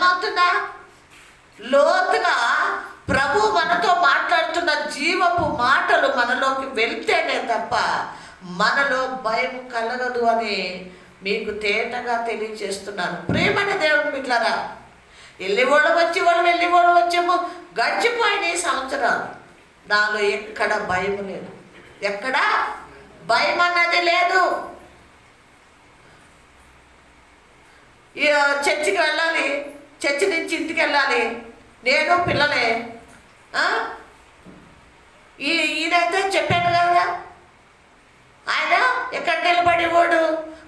అర్థమవుతుందా? లోతుగా ప్రభు మనతో మాట్లాడుతున్న జీవపు మాటలు మనలోకి వెళ్తేనే తప్ప మనలో భయం కలగదు అని మీకు తేటగా తెలియజేస్తున్నాను. ప్రేమన దేవుని బిడ్డలారా, వెళ్ళేవాళ్ళు వచ్చేవాళ్ళు వెళ్ళేవాళ్ళు వచ్చేమో గడిచిపోయిన ఈ సంవత్సరాలు నాలో ఎక్కడ భయం లేదు, ఎక్కడ భయం అన్నది లేదు. చర్చికి వెళ్ళాలి, చర్చి నుంచి ఇంటికి వెళ్ళాలి, నేను పిల్లలే. ఈయనైతే చెప్పాను కదా, ఆయన ఎక్కడ నిలబడేవాడు,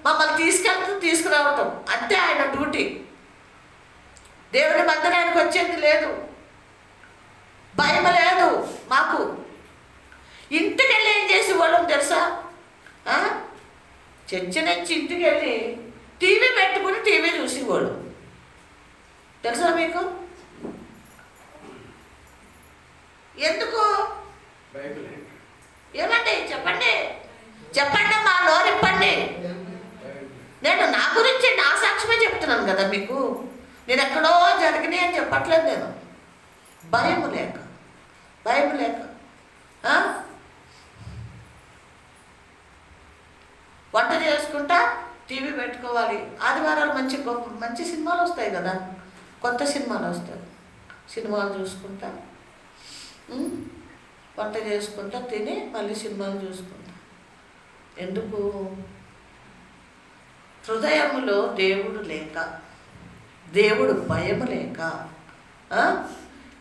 మమ్మల్ని తీసుకురావటం అంతే ఆయన డ్యూటీ. దేవుని మందిరానికి వచ్చేది లేదు, భయం లేదు మాకు. ఇంటికి వెళ్ళి ఏం చేసేవాళ్ళం తెలుసా? చర్చి నుంచి ఇంటికి వెళ్ళి టీవీ పెట్టుకుని టీవీ చూసేవాడు. తెలుసా మీకు? ఎందుకు? ఏమండి చెప్పండి, చెప్పండి, మా నోరిప్పండి. నేను నా గురించి నా సాక్ష్యమే చెప్తున్నాను కదా మీకు. నేను ఎక్కడో జరిగినాయి అని చెప్పట్లేదు. నేను భయం లేక వంట చేసుకుంటా టీవీ పెట్టుకోవాలి. ఆదివారాలు మంచి సినిమాలు వస్తాయి కదా, కొత్త సినిమాలు వస్తాయి. సినిమాలు చూసుకుంటా, వంట చేసుకుంటా, తిని మళ్ళీ సినిమాలు చూసుకుంటా. ఎందుకు? హృదయములో దేవుడు లేక, దేవుడు భయం లేక.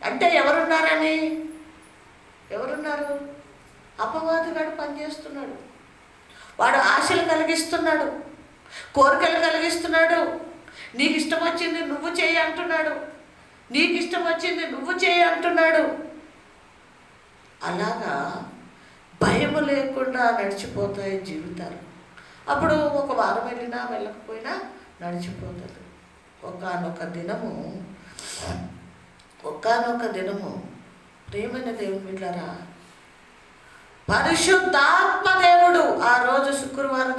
అంటే ఎవరున్నారని? ఎవరున్నారు? అపవాదిగాడు పనిచేస్తున్నాడు. వాడు ఆశలు కలిగిస్తున్నాడు, కోరికలు కలిగిస్తున్నాడు. నీకు ఇష్టం వచ్చింది నువ్వు చేయి అంటున్నాడు, నీకు ఇష్టం వచ్చింది నువ్వు చేయి అంటున్నాడు. అలాగా భయం లేకుండా నడిచిపోతాయి జీవితాలు. అప్పుడు ఒక వారం వెళ్ళినా వెళ్ళకపోయినా నడిచిపోతుంది. ఒకానొక దినము ప్రేమైన దేవుని బిడ్డలారా, పరిశుద్ధాత్మ దేవుడు ఆ రోజు శుక్రవారం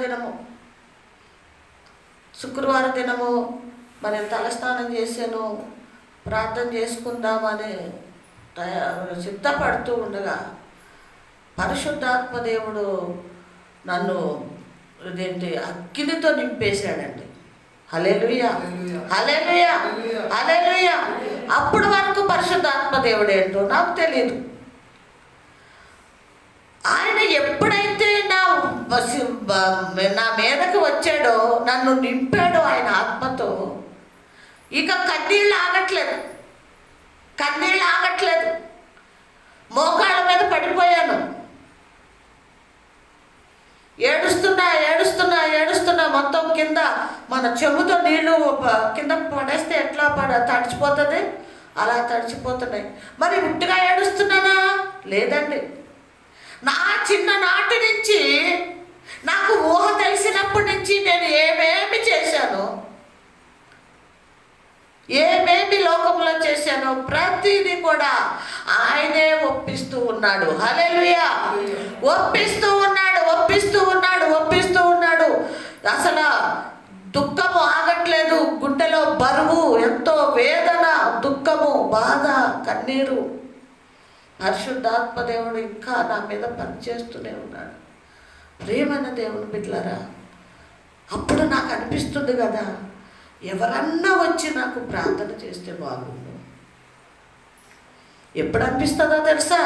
దినము మరి తలస్నానం చేశాను, ప్రార్థన చేసుకుందామని సిద్ధపడుతూ ఉండగా పరిశుద్ధాత్మ దేవుడు నన్ను అగ్నితో నింపేశాడండి. హల్లెలూయా, హల్లెలూయా, హల్లెలూయా. అప్పటి వరకు పరిశుద్ధాత్మ దేవుడు ఏంటో నాకు తెలియదు. ఆయన ఎప్పుడైతే నా మీదకి వచ్చాడో, నన్ను నింపాడో ఆయన ఆత్మతో, ఇక కన్నీళ్ళు ఆగట్లేదు. మోకాళ్ళ మీద పడిపోయాను. ఏడుస్తున్నా మొత్తం కింద మన చెవుతో నీళ్లు కింద పడేస్తే ఎట్లా తడిచిపోతుంది, అలా తడిచిపోతున్నాయి. మరి ఉట్టిగా ఏడుస్తున్నానా? లేదండి. నా చిన్ననాటి నుంచి, నాకు ఊహ తెలిసినప్పటి నుంచి నేను ఏమేమి చేశాను, ఏమేమి లోకంలో చేశానో ప్రతిదీ కూడా ఆయనే ఒప్పిస్తూ ఉన్నాడు. హల్లెలూయా. ఒప్పిస్తూ ఉన్నాడు. అసలు దుఃఖము ఆగట్లేదు. గుండెలో బరువు, ఎంతో వేదన, దుఃఖము, బాధ, కన్నీరు. పరిశుద్ధాత్మ దేవుడు ఇంకా నా మీద పనిచేస్తూనే ఉన్నాడు. ప్రేమైన దేవుని బిడ్డలారా, అప్పుడు నాకు అనిపిస్తుంది కదా, ఎవరన్నా వచ్చి నాకు ప్రార్థన చేస్తే బాగుండు. ఎప్పుడు అనిపిస్తుందో తెలుసా?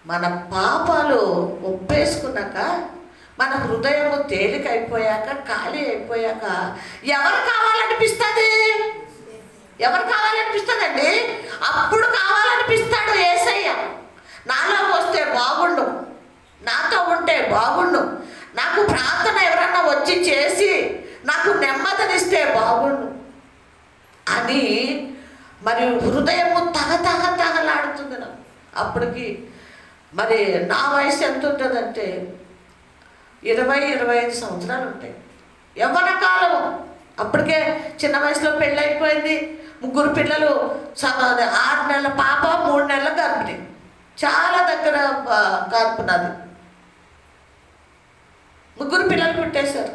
మన పాపాలు ఒప్పేసుకున్నాక, మన హృదయం తేలిక అయిపోయాక, ఖాళీ అయిపోయాక ఎవరు కావాలనిపిస్తుందండి? అప్పుడు కావాలనిపిస్తాడు యేసయ్య. నాలో వస్తే బాగుండు, నాతో ఉంటే బాగుండు, నాకు ప్రార్థన ఎవరన్నా వచ్చి చేసి నాకు నెమ్మదినిస్తే బాగుండు అని మరి హృదయము తగలాడుతుంది నాకు. అప్పటికి మరి నా వయసు ఎంత ఉంటుందంటే 20-25 సంవత్సరాలు ఉంటాయి. యవ్వన కాలం. అప్పటికే చిన్న వయసులో పెళ్ళి అయిపోయింది. 3 పిల్లలు, 6 నెలల పాప, 3 నెలల గర్భిణి. చాలా దగ్గర గర్భిణది. 3 పిల్లలు పుట్టేశారు.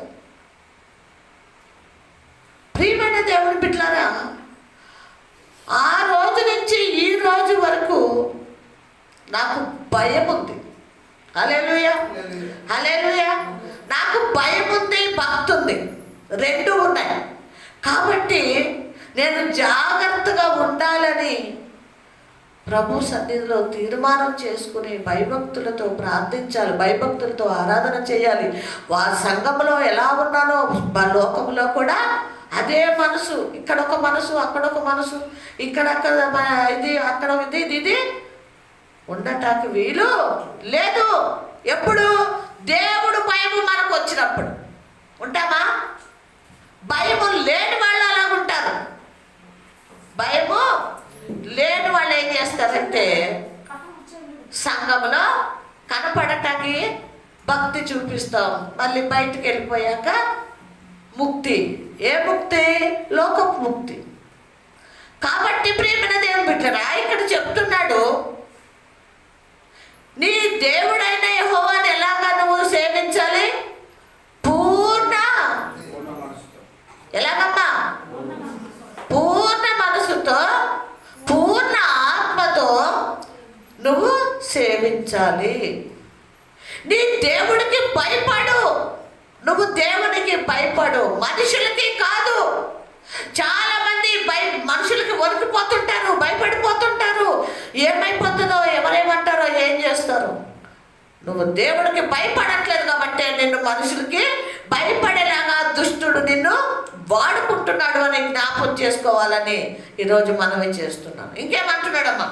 ప్రియమైన దేవుని బిడ్డలారా, ఆ రోజు నుంచి ఈ రోజు వరకు నాకు భయం ఉంది. హల్లెలూయా, హల్లెలూయా. నాకు భయం ఉంది, భక్తి ఉంది, రెండు ఉన్నాయి. కాబట్టి నేను జాగ్రత్తగా ఉండాలని ప్రభు సన్నిధిలో తీర్మానం చేసుకుని భయభక్తులతో ప్రార్థించాలి, భయభక్తులతో ఆరాధన చేయాలి. సంఘంలో ఎలా ఉన్నానో లోకంలో కూడా అదే మనసు, ఇక్కడ ఒక మనసు, అక్కడ ఒక మనసు, ఇక్కడక్కడ ఇది, అక్కడ ఇది ఉండటానికి వీలు లేదు. ఎప్పుడు దేవుడు భయము మనకు వచ్చినప్పుడు ఉంటామా? భయము లేని వాళ్ళు అలా ఉంటారు. భయము లేని వాళ్ళు ఏం చేస్తారంటే సంఘంలో కనపడటానికి భక్తి చూపిస్తాం, మళ్ళీ బయటికి వెళ్ళిపోయాక ముక్తి. ఏ ముక్తి? లోకపు ముక్తి. కాబట్టి ప్రియమైన దేవుని బిడ్డరా, ఇక్కడ చెప్తున్నాడు, నీ దేవుడైన యెహోవాను ఎలాగా నువ్వు సేవించాలి? ఎలాగమ్మా? పూర్ణ మనసుతో, పూర్ణ ఆత్మతో నువ్వు సేవించాలి. నీ దేవుడికి భయపడు, నువ్వు దేవునికి భయపడు, మనుషులకి కాదు. చాలా మంది మనుషులకి వణికిపోతుంటారు, భయపడిపోతుంటారు. ఏమైపోతుందో, ఎవరేమంటారో, ఏం చేస్తారో. నువ్వు దేవుడికి భయపడట్లేదు కాబట్టి నిన్ను మనుషులకి భయపడేలాగా దుష్టుడు నిన్ను వాడుకుంటున్నాడు అని జ్ఞాపకం చేసుకోవాలని ఈరోజు మనమే చేస్తున్నాం. ఇంకేమంటున్నాడమ్మా?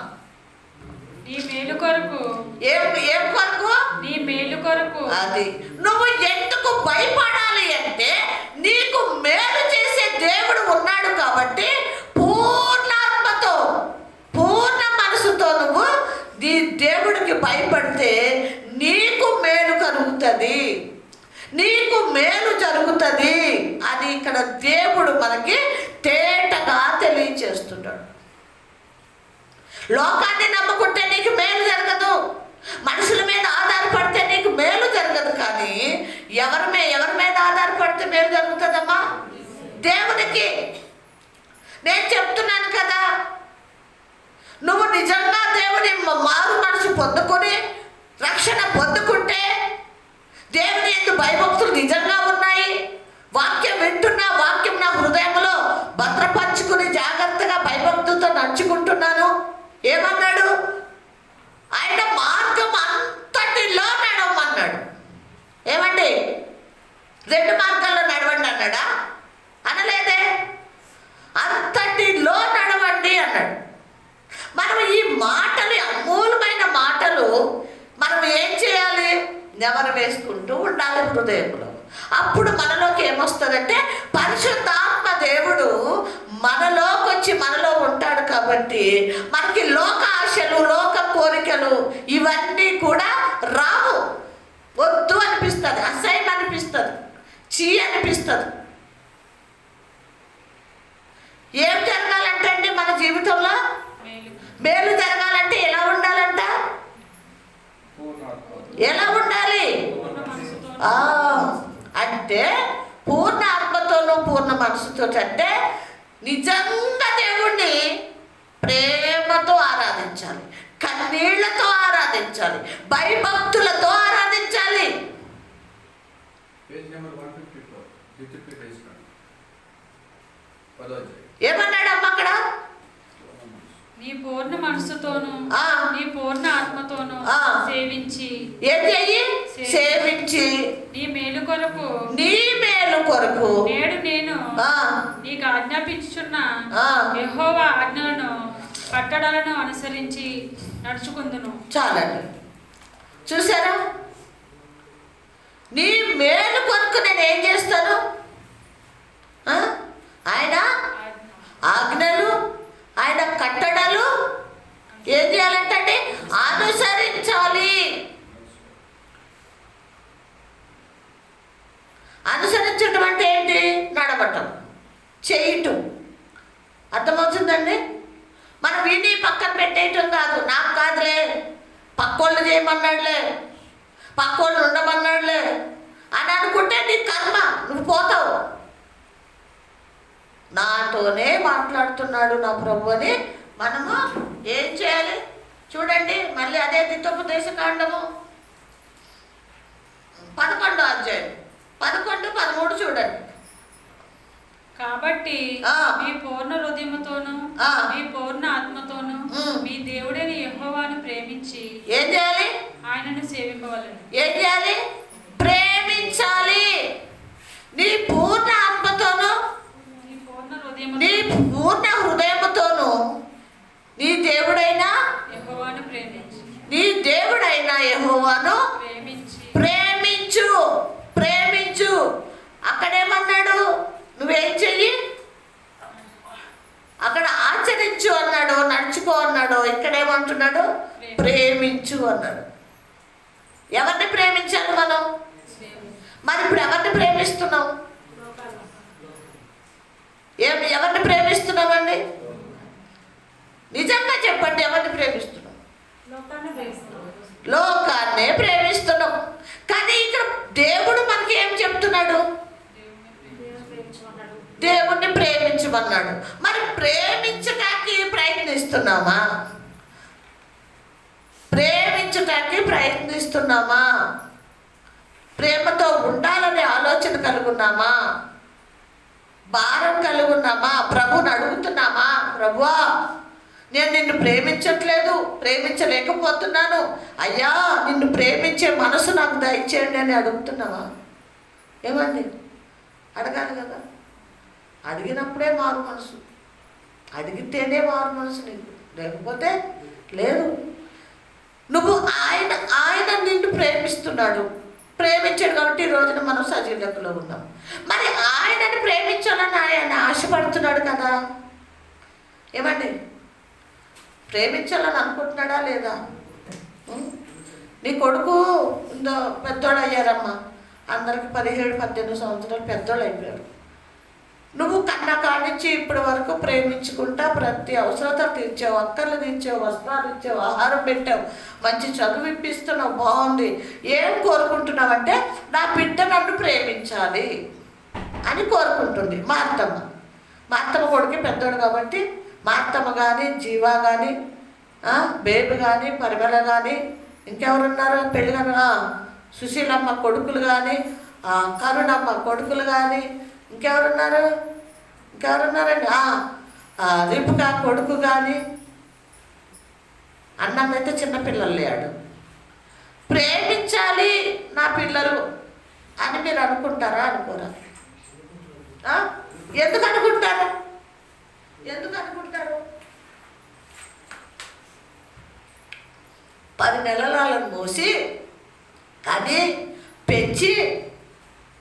నీ మేలు కొరకు. ఏం కొరకు? నీ మేలు కొరకు. అది నువ్వు ఎందుకు భయపడాలి అంటే నీకు మేలు చేసే దేవుడు ఉన్నాడు కాబట్టి పూర్ణాత్మతో, పూర్ణ మనసుతో నువ్వు నీ దేవుడికి భయపడితే నీకు మేలు కలుగుతుంది, నీకు మేలు జరుగుతుంది అని ఇక్కడ దేవుడు మనకి తేటగా తెలియచేస్తున్నాడు. లోకాన్ని నమ్ముకుంటే నీకు మేలు జరగదు, మనుషుల మీద ఆధారపడితే నీకు మేలు జరగదు. కానీ ఎవరి మీద ఆధారపడితే మేలు జరుగుతుందమ్మా? దేవునికి. నేను చెప్తున్నాను కదా, నువ్వు నిజంగా దేవుని మారు మనసు పొందుకొని రక్షణ పొందుకుంటే, దేవుని యందు భయభక్తులు నిజంగా ఉన్నాయి, వాక్యం వింటున్నా, వాక్యం నా హృదయంలో భద్రపరుచుకుని జాగ్రత్తగా భయభక్తులతో నడుచుకుంటున్నాను. ఏమన్నాడు? ఆయన మార్గం అంతటిలో నడవమన్నాడు. ఏమండి? రెండు మార్గాల్లో నడవండి అన్నాడా? అనలేదే. అంతటిలో నడవండి అన్నాడు. మనం ఈ మాటలు, అమూలమైన మాటలు మనం ఏం చేయాలి? నెమరు వేసుకుంటూ ఉండాలి హృదయంలో. అప్పుడు మనలోకి ఏమొస్తుందంటే పరిశుద్ధాత్మ దేవుడు మనలోకి వచ్చి మనలో ఉంటాడు. కాబట్టి మనకి లోక ఆశలు, లోక కోరికలు ఇవన్నీ కూడా రావు. వద్దు అనిపిస్తుంది, అసహ్యం అనిపిస్తుంది, చీ అనిపిస్తుంది. ఏం జరగాలంటే అండి మన జీవితంలో మేలు జరగాలంటే ఎలా ఉండాలంట? ఎలా ఉండాలి అంటే పూర్ణ ఆత్మతోనూ పూర్ణ మనసుతో, అంటే నిజంగా దేవుణ్ణి ప్రేమతో ఆరాధించాలి, కన్నీళ్లతో ఆరాధించాలి, భయభక్తులతో ఆరాధించాలి. ఏమన్నాడమ్మా అక్కడ? నీ పూర్ణ మనసుతోను, నీ పూర్ణ ఆత్మతోను సేవించి. ఏంటి అయ్యి? సేవించి నీ మేలు కొరకు, నీ మేలు కొరకు నేడు నేను నీకు ఆజ్ఞాపించుచున్న యెహోవా ఆజ్ఞలను, కట్టడలను అనుసరించి నడుచుకుందును. చాలండి. చూసారా? నీ మేలు కొరకు నేను ఏం చేస్తాను? ఆయన ఆజ్ఞలు, ఆయన కట్టడలు ఏం చేయాలంటే అనుసరించాలి. అనుసరించడం అంటే ఏంటి? నడవటం, చేయటం. అర్థమవుతుందండి? మనం విని పక్కన పెట్టేయటం కాదు. నాకు కాదులే, పక్కోళ్ళు చేయమన్నాడులే, పక్కోళ్ళు ఉండమన్నాడులే అని అనుకుంటే నీ కర్మ, నువ్వు పోతావు. నా నాతోనే మాట్లాడుతున్నాడు నా ప్రభు అని మనము ఏం చేయాలి? చూడండి, మళ్ళీ అదే ద్వితోపదేశ కాండము 11వ అధ్యాయం 11, 13 చూడండి. కాబట్టి మీ పూర్ణ హృదయముతోను మీ పూర్ణ ఆత్మతోను మీ దేవుడైన యెహోవాను ప్రేమించి ఏం చేయాలి? ఆయనను సేవింపవలెను. ఏం చేయాలి? ప్రేమించాలి. నీ పూర్ణ ఆత్మతోను నీ పూర్ణ హృదయము నీ పూర్ణ హృదయముతోను నీ దేవుడైన యెహోవాను ప్రేమించి నీ దేవుడైన యెహోవాను ప్రేమించి ప్రేమించు. ప్రేమించు. అక్కడేమన్నాడు? నువ్వేం చెయ్యి? అక్కడ ఆచరించు అన్నాడు, నడుచుకో అన్నాడు. ఇక్కడేమంటున్నాడు? ప్రేమించు అన్నాడు. ఎవరిని ప్రేమించాలి మనం? మరి ఇప్పుడు ఎవరిని ప్రేమిస్తున్నాం? ఎవరిని ప్రేమిస్తున్నామండి? నిజంగా చెప్పండి, ఎవరిని ప్రేమిస్తున్నాం? లోకాన్నే ప్రేమిస్తున్నాం. కానీ ఇక్కడ దేవుడు మనకి ఏం చెప్తున్నాడు? దేవుణ్ణి ప్రేమించమన్నాడు. మరి ప్రేమించడానికి ప్రయత్నిస్తున్నామా? ప్రేమించడానికి ప్రయత్నిస్తున్నామా? ప్రేమతో ఉండాలనే ఆలోచన కలుగున్నామా? భారం కలుగున్నామా? ప్రభుని అడుగుతున్నామా? ప్రభువా, నేను నిన్ను ప్రేమించట్లేదు, ప్రేమించలేకపోతున్నాను, అయ్యా నిన్ను ప్రేమించే మనసు నాకు దయచేయండి అని అడుగుతున్నావా? ఏమండి? అడగాలి కదా. అడిగినప్పుడే మారు మనసు, అడిగితేనే మారు మనసు నీకు, లేకపోతే లేదు. నువ్వు ఆయన నిన్ను ప్రేమిస్తున్నాడు, ప్రేమించాడు కాబట్టి ఈ రోజున మనం సజీలకులో ఉన్నాం. మరి ఆయనని ప్రేమించాలని ఆయన ఆశపడుతున్నాడు కదా. ఏమండి? ప్రేమించాలని అనుకుంటున్నాడా లేదా? నీ కొడుకు పెద్దోడు అయ్యారమ్మా, అందరికి 17, 18 సంవత్సరాలు పెద్దోళ్ళు అయిపోయారు. నువ్వు కన్నా కానించి ఇప్పటి వరకు ప్రేమించుకుంటా ప్రతి అవసరత తీర్చావు, అక్కర్లు తీర్చావు, వస్త్రాలు ఇచ్చావు, ఆహారం పెట్టావు, మంచి చదువు ఇప్పిస్తున్నావు, బాగుంది. ఏం కోరుకుంటున్నావు అంటే నా బిడ్డ నన్ను ప్రేమించాలి అని కోరుకుంటుంది మా అత్తమ్మ. మా అత్తమ్మ కొడుకు పెద్దోడు కాబట్టి మా అత్తమ్మ కానీ, జీవా కానీ, బేబీ కానీ, పరిమళ కానీ, ఇంకెవరున్నారు పెళ్ళి సుశీలమ్మ కొడుకులు కానీ, కరుణమ్మ కొడుకులు కానీ, ఇంకెవరున్నారండి రిపుకా కొడుకు కానీ. అన్నమైతే చిన్నపిల్లలు లేడు. ప్రేమించాలి నా పిల్లలు అని మీరు అనుకుంటారా? అనుకోరా? ఎందుకు అనుకుంటారు? 10 నెలలను మోసి కానీ పెంచి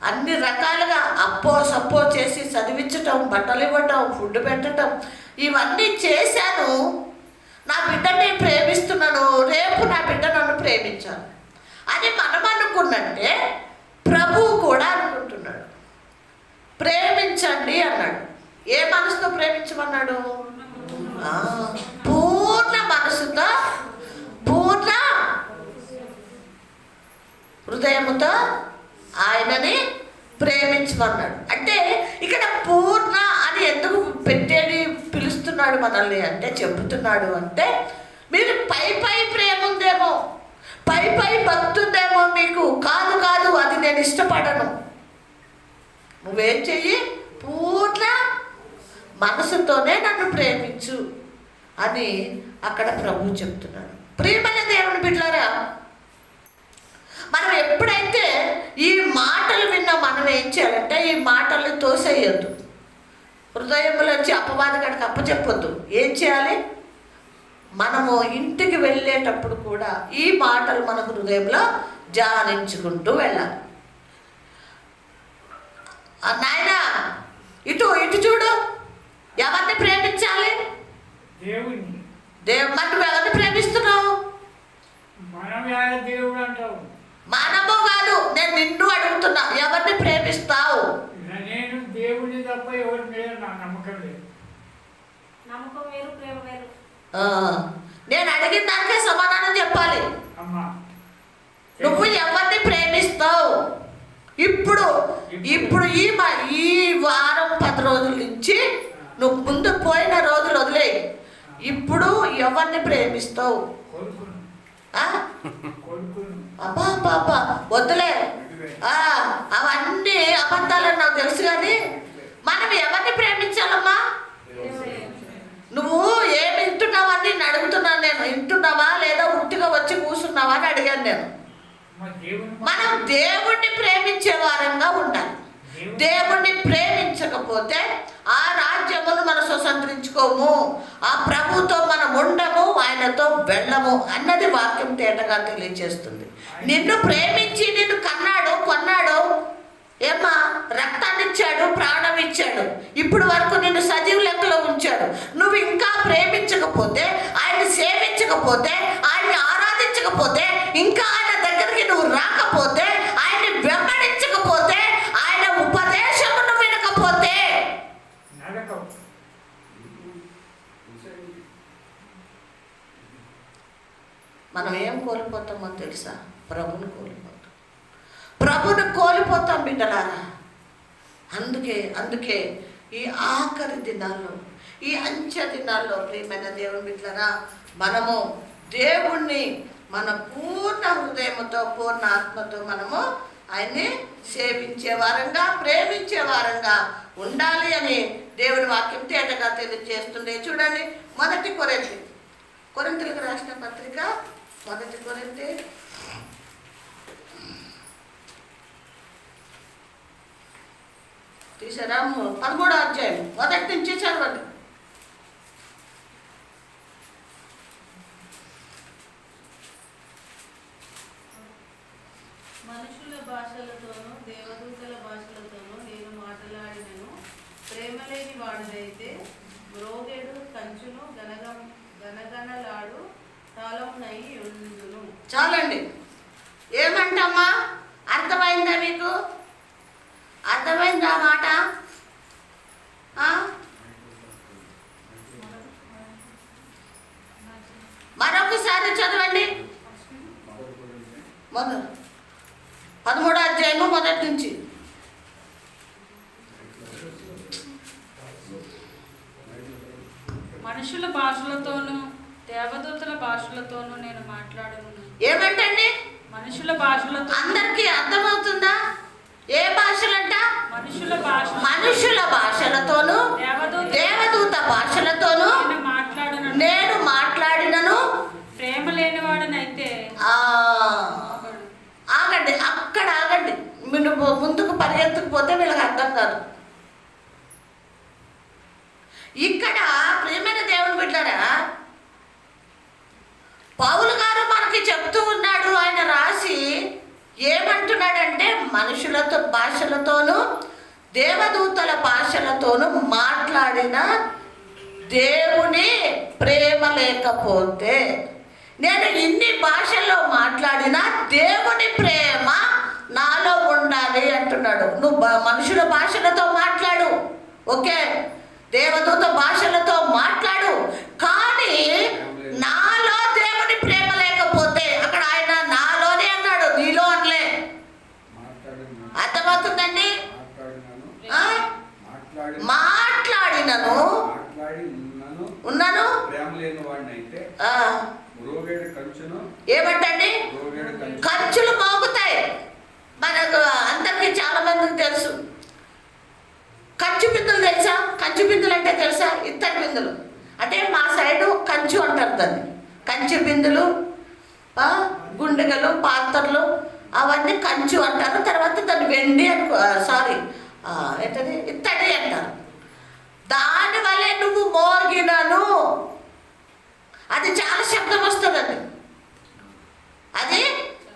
అన్ని రకాలుగా అప్పో సప్పో చేసి చదివించటం, బట్టలు ఇవ్వటం, ఫుడ్ పెట్టడం, ఇవన్నీ చేశాను. నా బిడ్డని ప్రేమిస్తున్నాను, రేపు నా బిడ్డ నన్ను ప్రేమించాను అని మనం అనుకున్నట్టే ప్రభువు కూడా అనుకుంటున్నాడు. ప్రేమించండి అన్నాడు. ఏ మనసుతో ప్రేమించమన్నాడు? పూర్ణ మనసుతో, పూర్ణ హృదయముతో ఆయనని ప్రేమించమన్నాడు. అంటే ఇక్కడ పూర్ణ అని ఎందుకు పిలుస్తున్నాడు మనల్ని అంటే, చెబుతున్నాడు అంటే, మీరు పై ప్రేమ ఉందేమో, పై భక్తి ఉందేమో మీకు. కాదు, అది నేను ఇష్టపడను. నువ్వేం చెయ్యి? పూర్ణ మనసుతోనే నన్ను ప్రేమించు అని అక్కడ ప్రభువు చెప్తున్నాడు. ప్రియమైన దేవుని బిడ్డలారా, మనం ఎప్పుడైతే ఈ మాటలు విన్నా మనం ఏం చేయాలంటే ఈ మాటల్ని తోసేయొద్దు, హృదయంలోంచి అపవాదకాడికి అప్పచెప్పొద్దు. ఏం చేయాలి? మనము ఇంటికి వెళ్ళేటప్పుడు కూడా ఈ మాటలు మన హృదయంలో ధ్యానించుకుంటూ వెళ్ళాలి. నాయనా ఇటు చూడు, ఎవరిని ప్రేమించాలి? దేవుణ్ణి. మరి నువ్వు ఎవరిని ప్రేమిస్తున్నావు? దేవుడు అంటావు. మానవు కాదు, నేను నిన్ను అడుగుతున్నా, ఎవరిని ప్రేమిస్తావు? నేను దేవుడిని తప్ప ఎవరి మీద నా నమ్మకం లేదు. నమ్మకం వేరు, ప్రేమ వేరు. నేను అడిగిన దానికే సమాధానం చెప్పాలి. అమ్మా, నువ్వు ఎవరిని ప్రేమిస్తావు? ఇప్పుడు ఈ వారం 10 రోజుల నుంచి నువ్వు ముందు పోయిన రోజులు వదిలే. ఇప్పుడు ఎవరిని ప్రేమిస్తావు? అబ్బా పాప వద్దులే, అవన్నీ అబద్ధాలని నాకు తెలుసు. కానీ మనం ఎవరిని ప్రేమించాలమ్మా? నువ్వు ఏమి వింటున్నావని నేను అడుగుతున్నాను. నేను వింటున్నావా లేదా ఉట్టిగా వచ్చి కూర్చున్నావా అని అడిగాను నేను. మనం దేవుణ్ణి ప్రేమించే వారంగా ఉండాలి. దేవుణ్ణి ప్రేమించకపోతే ఆ రాజ్యమును మనం స్వతంత్రించుకోము, ఆ ప్రభుతో మనం ఉండము, ఆయనతో వెళ్ళము అన్నది వాక్యం తేటగా తెలియజేస్తుంది. నిన్ను ప్రేమించి నిన్ను కన్నాడు, కొన్నాడు, ఏమ్మా రక్తాన్ని ఇచ్చాడు, ప్రాణం ఇచ్చాడు, ఇప్పుడు వరకు నిన్ను సజీవ లెక్కలో ఉంచాడు. నువ్వు ఇంకా ప్రేమించకపోతే, ఆయన సేవించకపోతే, ఆయన్ని ఆరాధించకపోతే, ఇంకా ఆయన దగ్గరికి నువ్వు రాకపోతే, ఆయన్ని వెంబడించకపోతే, ఆయన ఉపదేశమును వినకపోతే మనం ఏం కోల్పోతామో తెలుసా? ప్రభుని కోల్పోతాం. ప్రభుని కోల్పోతాం బిడ్డలారా. అందుకే ఈ ఆఖరి దినాల్లో, ఈ అంచె దినాల్లో ప్రియమైన దేవుని బిడ్డలారా, మనము దేవుణ్ణి మన పూర్ణ హృదయంతో, పూర్ణ ఆత్మతో మనము ఆయన్ని సేవించే వారంగా, ప్రేమించే వారంగా ఉండాలి అని దేవుని వాక్యం తేటగా తెలియజేస్తుంది. చూడండి, 1 కొరింథీయులకు రాసిన పత్రిక 1 కొరింథీ తీసారా? 13వ అధ్యాయం 1 నుంచి చదవండి. మనుషుల భాషలతోనూ దేవదూతల భాషలతోనూ నేను మాట్లాడినను ప్రేమలేని వాడినైతే మ్రోగెడు కంచును గనగనలాడు తాళమునై ఉండును. చాలండి. ఏమంటమ్మా? అర్థమైందా మీకు? అర్థమైందా మాట? మరొకసారి చదవండి. 13వ అధ్యాయము 1 నుంచి. మనుషుల భాషలతోనూ దేవదూతల భాషలతోనూ నేను మాట్లాడను. ఏమంటండి? మనుషుల భాషలతో. అందరికీ అర్థమవుతుందా? ఏ భాషలంట? మనుషుల భాషలతోనూ దేవదూత భాషలతోనూ నేను మాట్లాడినను ప్రేమ లేని వాడనైతే. ఆగండి, అక్కడ ఆగండి. మీరు ముందుకు పరిగెత్తుకుపోతే వీళ్ళకి అర్థం కాదు. ఇక్కడ ప్రియమైన దేవుని బిడ్డలారా, పౌలు గారు మనకి చెప్తూ ఉన్నాడు. ఆయన రాసి ఏమంటున్నాడంటే, మనుషులతో భాషలతోనూ దేవదూతల భాషలతోనూ మాట్లాడిన దేవుని ప్రేమ లేకపోతే, నేను ఇన్ని భాషల్లో మాట్లాడినా దేవుని ప్రేమ నాలో ఉండాలి అంటున్నాడు. నువ్వు మనుషుల భాషలతో మాట్లాడు, ఓకే, దేవదూత భాషలతో మాట్లాడు, కానీ నాలో దేవుని ప్రేమ లేకపోతే, అక్కడ ఆయన నాలోనే అన్నాడు, నీలో అనలే. అర్థమవుతుందండి? మాట్లాడినను ఉన్నాను ఏమంటండి? ఖర్చులు మోగుతాయి. మనకు అందరికీ చాలా మందికి తెలుసు. కంచు బిందులు తెలుసా? కంచు బిందులు అంటే తెలుసా? ఇత్తడి బిందులు అంటే మా సైడు కంచు అంటారు దాన్ని. కంచు బిందులు, గుండెగలు, పాత్రలు అవన్నీ కంచు అంటారు. తర్వాత దాన్ని వెండి ఏంటది ఇత్తడి అంటారు. దానివల్లే నువ్వు మోగినను అది చాలా శబ్దం వస్తుందండి. అది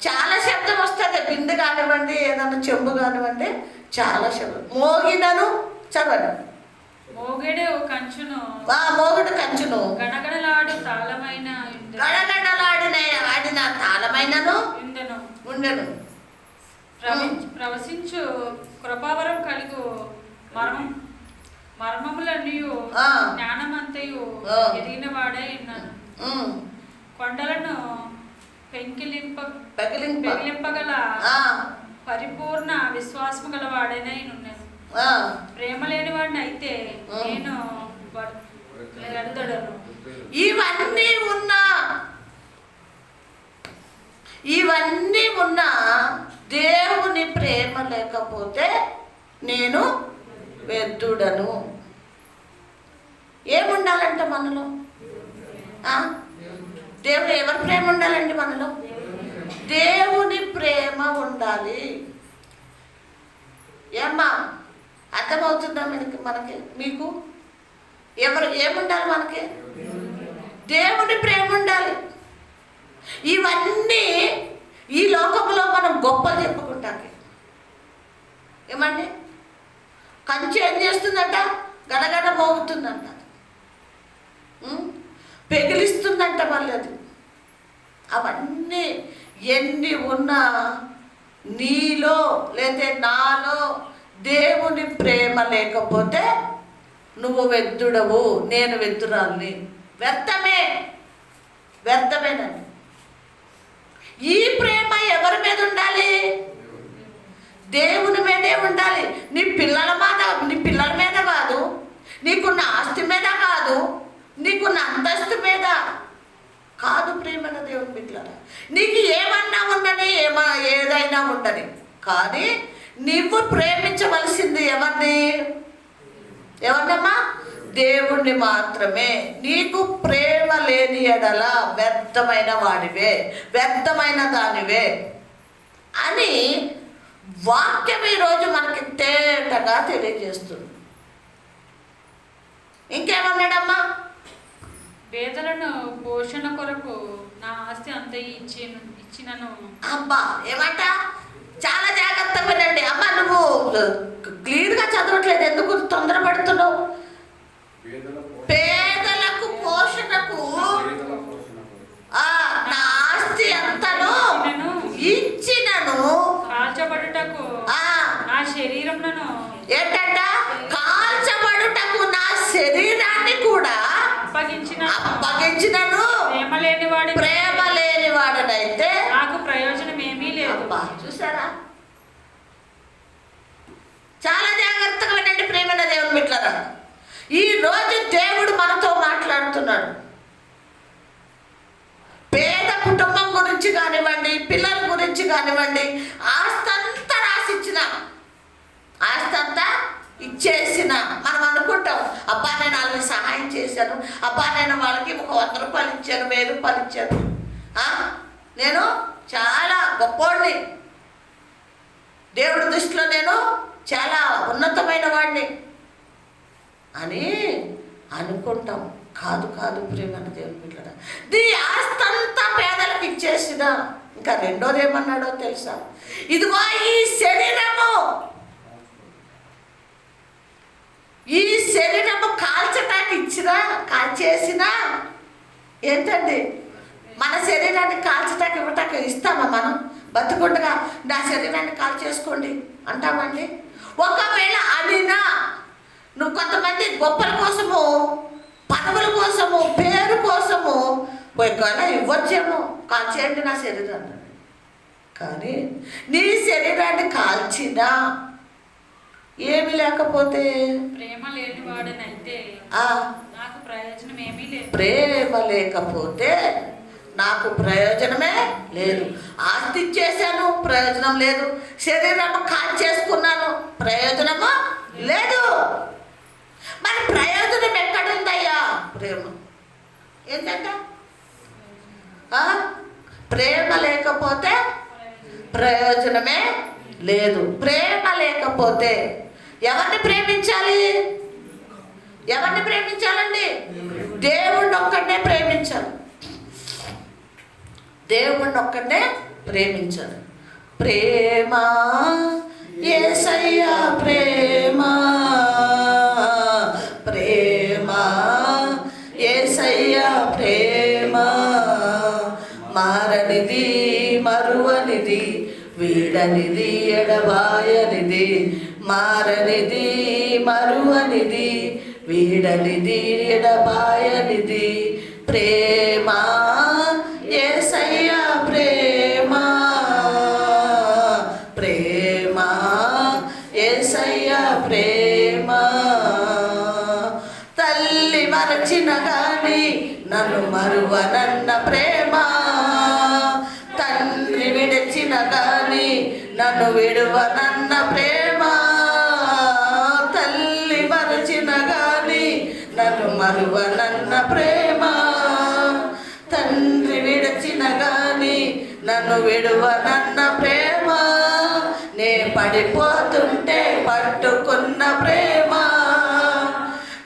చాలా శబ్దం వస్తుంది. బిందె కానివ్వండి, ఏదన్నా చెంబు కానివ్వండి, చాలా శబ్దం. మోగినను చదవండి. మోగెడు కంచును గడగడలాడిన ఆడిన తాళమైనను ఉండెను. ప్రవశించు కృపావరం కలిగు మర్మములన్నయు జ్ఞానమంతయు ఎరిగిన వాడై ఉన్నాను. కొండలను పెగిలింపగల పరిపూర్ణ విశ్వాసము గల వాడైనా ఉన్నాను. ప్రేమ లేని వాడిని అయితే నేను వెద్దుడను. ఇవన్నీ ఉన్నా దేవుని ప్రేమ లేకపోతే నేను వ్యర్థుడను. ఏముండాలంట మనలో? దేవుడు ఎవరి ప్రేమ ఉండాలండి మనలో? దేవుని ప్రేమ ఉండాలి. ఏమ్మా అర్థమవుతుందా మనకి మీకు? ఏముండాలి మనకి? దేవుని ప్రేమ ఉండాలి. ఇవన్నీ ఈ లోకంలో మనం గొప్పలు చెప్పుకుంటాకి. ఏమండి? కంచె ఏం చేస్తుందంట? గడగడ మోగుతుందంట, పెగిలిస్తుందంట మళ్ళీ అది. అవన్నీ ఎన్ని ఉన్నా నీలో లేదా నాలో దేవుని ప్రేమ లేకపోతే నువ్వు వ్యర్థుడవు, నేను వ్యర్థురాల్ని. వ్యర్థమేనండి. ఈ ప్రేమ ఎవరి మీద ఉండాలి? దేవుని మీదే ఉండాలి. నీ పిల్లల మీద కాదు, నీకున్న ఆస్తి మీద కాదు, నీకున్న అంతస్తు మీద కాదు. ప్రేమన దేవుని బిడ్డలారా, నీకు ఏమన్నా ఉండని, ఏదైనా ఉండని, కానీ నువ్వు ప్రేమించవలసింది ఎవరినమ్మా? దేవుణ్ణి మాత్రమే. నీకు ప్రేమ లేని ఎడల వ్యర్థమైన వాడివే, వ్యర్థమైన దానివే అని వాక్యం ఈరోజు మనకి తేటగా తెలియజేస్తుంది. ఇంకేమన్నాడమ్మా? పేదలను పోషణ కొరకు నా ఆస్తి అంత ఇచ్చినను. అబ్బా ఏమంట? చాలా జాగ్రత్తగా వినండి అమ్మా. నువ్వు క్లియర్గా చదవట్లేదు, ఎందుకు తొందరపడుతున్నావు? పేదలకు పోషణకు నా ఆస్తి అంతను ఇచ్చినను, కాల్చబడుటకు నా శరీరమును. ఏంటంట? కాల్చబడుటకు నా శరీరాన్ని కూడా అప్పగించినను. ప్రేమ లేని వాడనైతే నాకు ప్రయోజనం ఏమీ లేదు. చూసారా? చాలా జాగ్రత్తగా వినండి ప్రేమైన దేవుని బిడ్డలారా. ఈ రోజు దేవుడు మనతో మాట్లాడుతున్నాడు. పేద కుటుంబం గురించి కానివ్వండి, పిల్లల గురించి కానివ్వండి, ఆస్తంతా రాసిచ్చిన, ఆస్తంతా ఇచ్చేసిన మనం అనుకుంటాం, అబ్బా నేను వాళ్ళకి సహాయం చేశాను, అబ్బా నేను వాళ్ళకి ఒక 100 రూపాయలు ఇచ్చాను, 1000 రూపాయలు ఇచ్చాను, నేను చాలా గొప్పోడిని, దేవుడి దృష్టిలో నేను చాలా ఉన్నతమైన వాడిని అని అనుకుంటాం. కాదు ప్రేమన్న దేవుని బిడ్డలారా, నీ ఆస్తంతా పేదలకు ఇచ్చేసిన. ఇంకా రెండోది ఏమన్నాడో తెలుసా? ఇదిగో ఈ శరీరము కాల్చటానికి కాల్చేసినా ఏంటండి? మన శరీరాన్ని కాల్చటానికి ఇవ్వటానికి ఇస్తామా? మనం బతుకుండగా నా శరీరాన్ని కాల్చేసుకోండి అంటామండి? ఒకవేళ అనినా నువ్వు కొంతమంది గొప్పల కోసము, పదవుల కోసము, పేరు కోసము ఒకవేళ ఇవ్వచ్చేమో, కాల్చేయండి నా శరీరాన్ని. కానీ నీ శరీరాన్ని కాల్చినా ఏమి లేకపోతే, ప్రేమ లేని వాడనైతే నాకు ప్రయోజనం ఏమీ లేదు. ప్రేమ లేకపోతే నాకు ప్రయోజనమే లేదు. ఆస్తి ఇచ్చేసాను, ప్రయోజనం లేదు. శరీరము కాల్చేసుకున్నాను, ప్రయోజనము లేదు. మరి ప్రయోజనం ఎక్కడుందయ్యా? ప్రేమ. ఏంటంట? ప్రేమ లేకపోతే ప్రయోజనమే లేదు. ప్రేమ లేకపోతే ఎవరిని ప్రేమించాలి? ఎవరిని ప్రేమించాలండి? దేవుణ్ణి ఒక్కడే ప్రేమించాలి. దేవుణ్ణి ఒక్కడే ప్రేమించాలి. ప్రేమ యేసయ్యా ప్రేమ, ప్రేమ యేసయ్యా ప్రేమ, మారనిది మరువనిది వీడనిది ఎడబాయనిది, మారనిది మరువనిది వీడనిది ఎడబాయనిది, ప్రేమ యేసయ్యా ప్రేమ, ప్రేమ యేసయ్యా ప్రేమ. తల్లి మరచిన గాని నన్ను మరువనన్న ప్రేమ, తండ్రి విడిచిన గాని నన్ను విడువనన్న ప్రేమ, తల్లి మరచిన గాని నన్ను మరువనన్న ప్రేమ, తండ్రి విడిచిన గాని నన్ను విడువనన్న ప్రేమ, నే పడిపోతుంటే పట్టుకున్న ప్రేమ,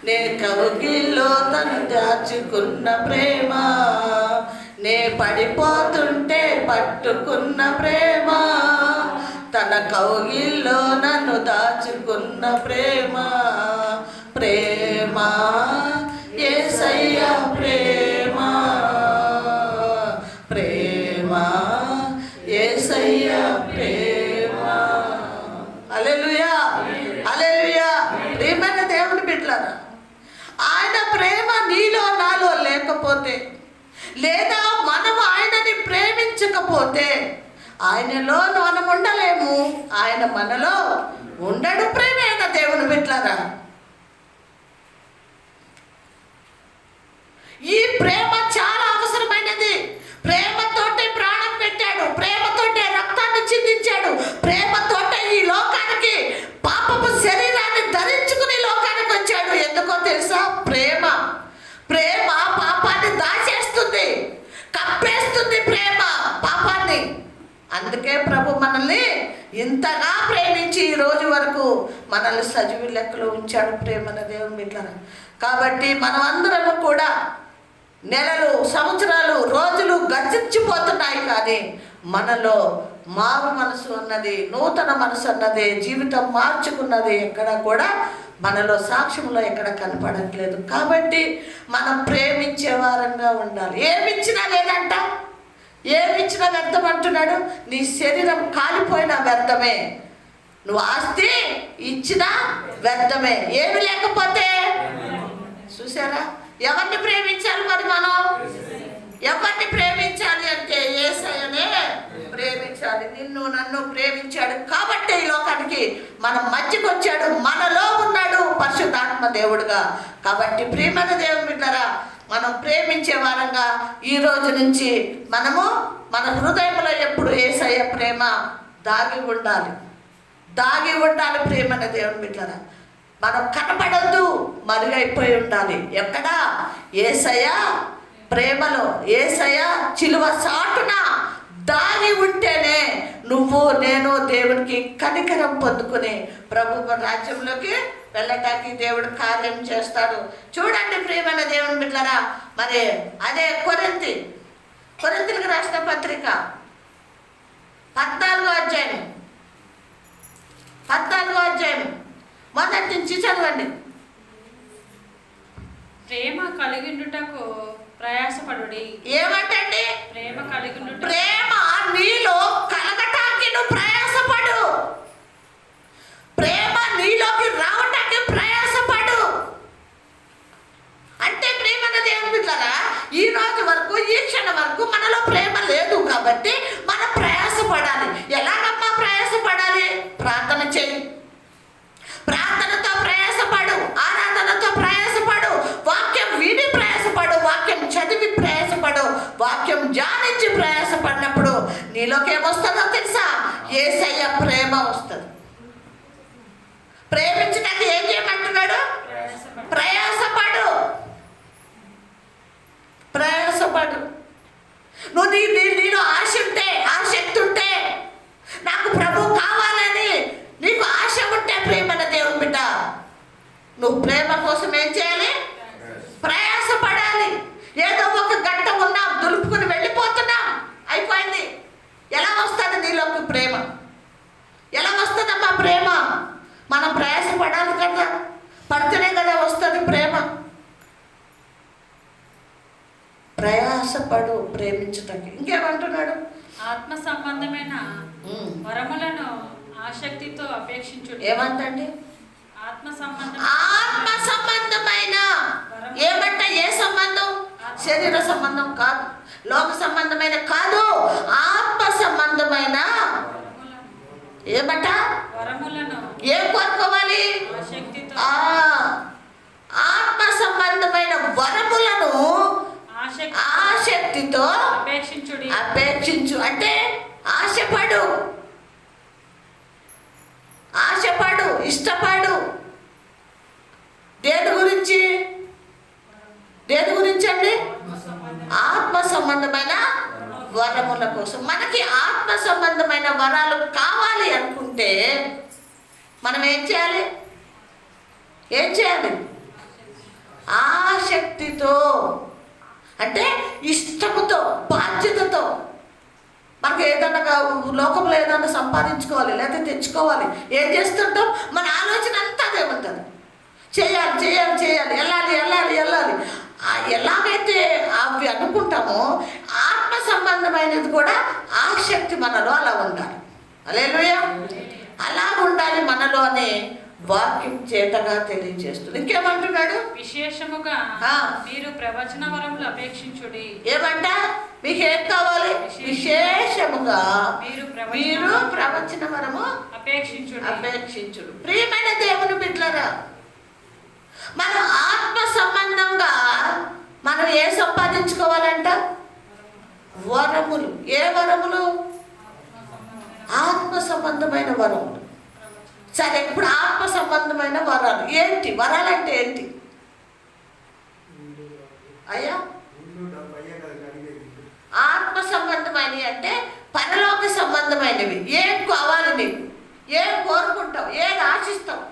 నే కౌగిల్లో తను దాచుకున్న ప్రేమ, నే పడిపోతుంటే పట్టుకున్న ప్రేమ, తన కౌగిల్లో నన్ను దాచుకున్న ప్రేమ, ప్రేమ యేసయ్య ప్రేమ, ప్రేమ యేసయ్య ప్రేమ. హల్లెలూయా, హల్లెలూయా. ప్రియమైన దేవుని బిడ్డలారా, ఆయన ప్రేమ నీలో నాలో లేకపోతే, లేదా మనం ఆయనని ప్రేమించకపోతే ఆయనలో మనం ఉండలేము, ఆయన మనలో ఉండడు. ప్రేమైన దేవుని బిడ్డలారా, ఈ ప్రేమ చాలా అవసరమైనది. ప్రేమతోటే ప్రాణం పెట్టాడు, ప్రేమతోటే రక్తాన్ని చిందించాడు, ప్రేమతోటే ఈ లోకానికి పాపపు శరీరాన్ని ధరించుకుని లోకానికి వచ్చాడు. ఎందుకో తెలుసా? ప్రేమ. ప్రేమ పాపాన్ని దాచేస్తుంది, కప్పేస్తుంది ప్రేమ పాపాన్ని. అందుకే ప్రభు మనల్ని ఇంతగా ప్రేమించి ఈ రోజు వరకు మనల్ని సజీవ లెక్కలో ఉంచాడు. ప్రేమన దేవుని బిడ్డలారా, కాబట్టి మనం అందరము కూడా నెలలు, సంవత్సరాలు, రోజులు గతించిపోతున్నాయి, కానీ మనలో మారు మనసు అన్నది, నూతన మనసు అన్నది, జీవితం మార్చుకున్నది ఎక్కడ కూడా మనలో సాక్ష్యంలో ఎక్కడ కనపడట్లేదు. కాబట్టి మనం ప్రేమించే వారంగా ఉండాలి. ఏమిచ్చినా లేదంట, ఏమిచ్చినా వ్యర్థం అంటున్నాడు. నీ శరీరం కాలిపోయినా వ్యర్థమే, నువ్వు ఆస్తి ఇచ్చినా వ్యర్థమే. ఏమి లేకపోతే చూసారా? ఎవరిని ప్రేమించాలి మరి మనం? ఎవరిని ప్రేమించాలి అంటే యేసయ్యనే ప్రేమించాలి. నిన్ను నన్ను ప్రేమించాడు కాబట్టి ఈ లోకానికి మనం మధ్యకి వచ్చాడు, మనలో ఉన్నాడు పరిశుద్ధాత్మ దేవుడుగా. కాబట్టి ప్రియమైన దేవుని బిడ్డలారా, మనం ప్రేమించే వారంగా ఈ రోజు నుంచి మనము మన హృదయంలో ఎప్పుడు యేసయ్య ప్రేమ దాగి ఉండాలి, దాగి ఉండాలి. ప్రేమైన దేవుని బిడ్డలారా, మనం కనపడద్దు, మరుగైపోయి ఉండాలి. ఎక్కడా? యేసయ్య ప్రేమలో, యేసయ్య చిలువ చాటున దాగి ఉంటేనే నువ్వు నేను దేవునికి కనికరం పొందుకుని ప్రభు రాజ్యంలోకి వెళ్ళటానికి దేవుడు కార్యం చేస్తాడు. చూడండి ప్రియమైన దేవుని బిడ్డలారా, మరి అదే కొరింథీయులకు రాసిన పత్రిక 14వ అధ్యాయం మొదటి నుంచి చదవండి. ప్రేమ కలిగిండుటకు ప్రయాసపడుడి. ఏమంటండి? ప్రేమ కలిగిండుట, ప్రేమ నీలో కలగటానికి నువ్వు ప్రయాసపడు, ప్రేమ నీలోకి రావటానికి ప్రయాసపడు. అంటే ప్రేమన దేవుని బిడ్డలారా, ఈ రోజు వరకు, ఈ క్షణం వరకు మనలో ప్రేమ లేదు కాబట్టి మనం ప్రయాసపడాలి. ఎలాగమ్మా ప్రయాసపడాలి? ప్రార్థన చేయి, ప్రార్థనతో ప్రయాసపడు, ఆరాధనతో ప్రయాసపడు, వాక్యం విని ప్రయాసపడు, వాక్యం చదివి ప్రయాసపడు, వాక్యం ధ్యానించి ప్రయాసపడినప్పుడు నీలోకి ఏమొస్తుందో తెలుసా? యేసయ్య ప్రేమ వస్తుంది. ప్రేమించడానికి ఏం చేయమంటున్నాడు? ప్రయాసపడు, ప్రయాసపడు. నువ్వు నీలో ఆశ ఉంటే, ఆసక్తి ఉంటే, నాకు ప్రభు కావాలని నీకు ఆశ ఉంటే ప్రేమన దేవుని బిడ్డ, నువ్వు ప్రేమ కోసం ఏం చేయాలి? ప్రయాసపడాలి. ఏదో ఒక గంట ఉన్నాం, దులుపుకుని వెళ్ళిపోతున్నాం, అయిపోయింది. ఎలా వస్తుంది నీలోకి ప్రేమ? ఎలా వస్తుందమ్మా ప్రేమ? మనం ప్రయాసపడాలి కదా, పడితేనే కదా వస్తుంది ప్రేమ. ప్రయాసపడు ప్రేమించటానికి. ఇంకేమంటున్నాడు? ఆత్మ సంబంధమైన వరములను ఆసక్తితో అపేక్షించుట. ఏమంటండి? ఆత్మ సంబంధమైన ఏమంట? ఏ సంబంధం? శరీర సంబంధం కాదు, లోక సంబంధమైన కాదు, ఆత్మ సంబంధమైన ఏమంట? వరములను. ఏం కోరుకోవాలి? ఆసక్తితో. ఆత్మ సంబంధమైన వరములను ఆసక్తితో అపేక్షించు. అంటే ఆశపడు, ఇష్టపడు. దేని గురించి అండి? ఆత్మ సంబంధమైన వరముల కోసం. మనకి ఆత్మ సంబంధమైన వరాలు కావాలి అనుకుంటే మనం ఏం చేయాలి? ఆసక్తితో, అంటే ఇష్టముతో, బాధ్యతతో. మనకు ఏదన్నా లోకంలో ఏదన్నా సంపాదించుకోవాలి, లేకపోతే తెచ్చుకోవాలి, ఏం చేస్తుంటాం? మన ఆలోచన అంతా అదే ఉంటుంది. చేయాలి, వెళ్ళాలి. ఎలాగైతే అవి అనుకుంటామో ఆత్మ సంబంధమైనది కూడా ఆసక్తి మనలో అలా ఉండాలి. హల్లెలూయా. అలా ఉండాలి మనలో అనే వాక్యం చేతగా తెలియజేస్తుంది. ఇంకేమంటున్నాడు? విశేషముగా మీరు ప్రవచన వరములు అపేక్షించుడి. ఏమంట? మీకు ఏం కావాలి? విశేషముగా మీరు ప్రవచన వరము అపేక్షించుడు. ప్రియమైన దేవుని బిడ్డలారా, మనం ఆత్మ సంబంధంగా మనం ఏం సంపాదించుకోవాలంట? వరములు. ఏ వరములు? ఆత్మ సంబంధమైన వరములు. సరే, ఇప్పుడు ఆత్మ సంబంధమైన వరాలు ఏంటి? వరాలు అంటే ఏంటి అయ్యా? ఆత్మ సంబంధమైనవి అంటే పరలోక సంబంధమైనవి. ఏం కావాలి నీకు? ఏం కోరుకుంటావు? ఏం ఆశిస్తావు?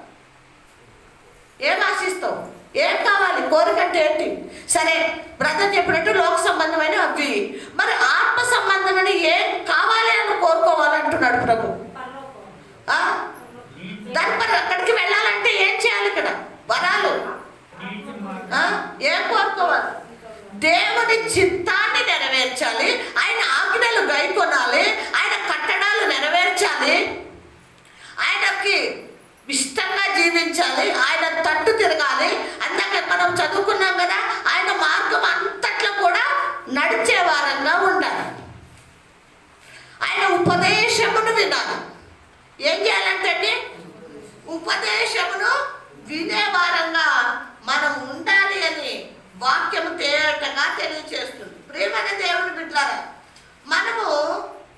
ఏం కావాలి? కోరికంటే ఏంటి? సరే, బ్రదర్ చెప్పినట్టు లోక సంబంధమైన అవి. మరి ఆత్మ సంబంధమైన ఏం కావాలి అని కోరుకోవాలంటున్నాడు ప్రభు. దాని మరి అక్కడికి వెళ్ళాలంటే ఏం చేయాలి? ఇక్కడ వరాలు ఏం కోరుకోవాలి? దేవుని చిత్తాన్ని నెరవేర్చాలి, ఆయన ఆజ్ఞలు గైకొనాలి, ఆయన కట్టడాలు నెరవేర్చాలి, ఆయనకి ఇష్టంగా జీవించాలి, ఆయన తట్టు తిరగాలి. అందాక మనం చదువుకున్నాం కదా, ఆయన మార్గం అంతట్లో కూడా నడిచే వారంగా ఉండాలి. ఆయన ఉపదేశమును వినాలి. ఏం చేయాలంటే ఉపదేశమును వినేవారంగా మనం ఉండాలి అని వాక్యము తేటగా తెలియజేస్తుంది. ప్రియమైన దేవుని బిడ్డలారా,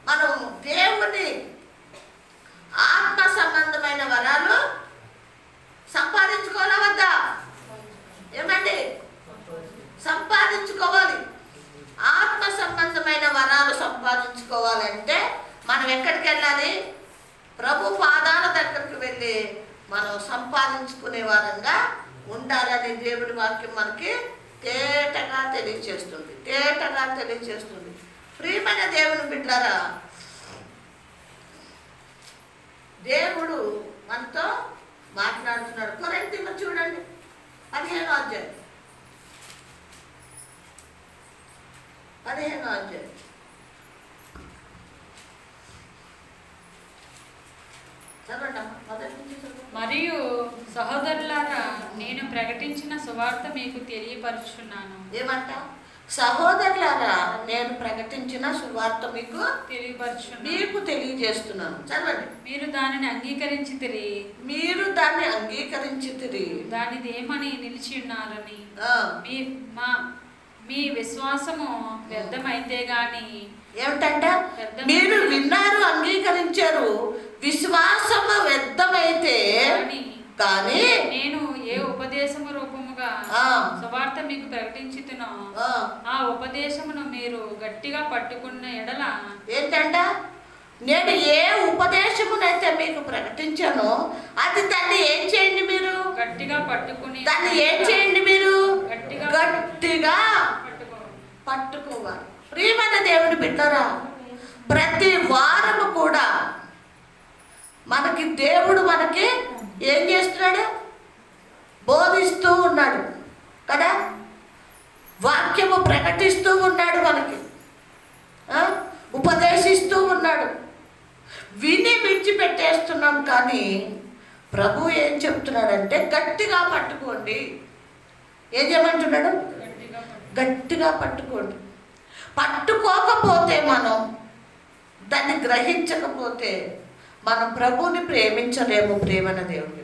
మనం దేవుని ఆత్మ సంబంధమైన వరాలు సంపాదించుకోవాలా వద్దా? ఏమండి? సంపాదించుకోవాలి. ఆత్మ సంబంధమైన వరాలు సంపాదించుకోవాలంటే మనం ఎక్కడికి వెళ్ళాలి? ప్రభు పాదాల దగ్గరికి వెళ్ళి మనం సంపాదించుకునే వారంగా ఉండాలని దేవుడి వాక్యం మనకి తేటగా తెలియజేస్తుంది. ప్రియమైన దేవుని బిడ్డలారా, దేవుడు మనతో మాట్లాడుతున్నాడు. కొరింథీయులు చూడండి, 15వ అధ్యాయం. మరియు సహోదరులారా, నేను ప్రకటించిన సువార్త మీకు తెలియపరుచున్నాను. ఏమంట? సహోదరులారా, నేను ప్రకటించిన సువార్త మీకు తెలియజేస్తున్నాను. చదవండి. మీరు దానిని అంగీకరించితిరి. దానిదేమని నిలిచి ఉన్నారని. మీ విశ్వాసము వ్యర్థమైతే గాని. ఏమిటంట? మీరు విన్నారు, అంగీకరించారు, విశ్వాసము వ్యర్థమైతే కానీ నేను ఏ ఉపదేశము రూపముగా సువార్త మీకు ప్రకటించుతున్నా ఆ ఉపదేశమును మీరు గట్టిగా పట్టుకున్న ఎడల. ఏంటంట? నేను ఏ ఉపదేశమునైతే మీకు ప్రకటించానో అది దాన్ని ఏం చేయండి? మీరు గట్టిగా పట్టుకుని దాన్ని ఏం చేయండి? మీరు గట్టిగా పట్టుకోవాలి. ప్రియమైన దేవుని బిడ్డలారా, ప్రతి వారము కూడా మనకి దేవుడు ఏం చేస్తున్నాడు? బోధిస్తూ ఉన్నాడు కదా, వాక్యము ప్రకటిస్తూ ఉన్నాడు, మనకి ఉపదేశిస్తూ ఉన్నాడు. విని విడిచిపెట్టేస్తున్నాం. కానీ ప్రభు ఏం చెప్తున్నాడంటే గట్టిగా పట్టుకోండి. ఏం చేయమంటున్నాడు? గట్టిగా పట్టుకోండి. పట్టుకోకపోతే, మనం దాన్ని గ్రహించకపోతే మనం ప్రభువుని ప్రేమించలేము. ప్రేమన దేవుని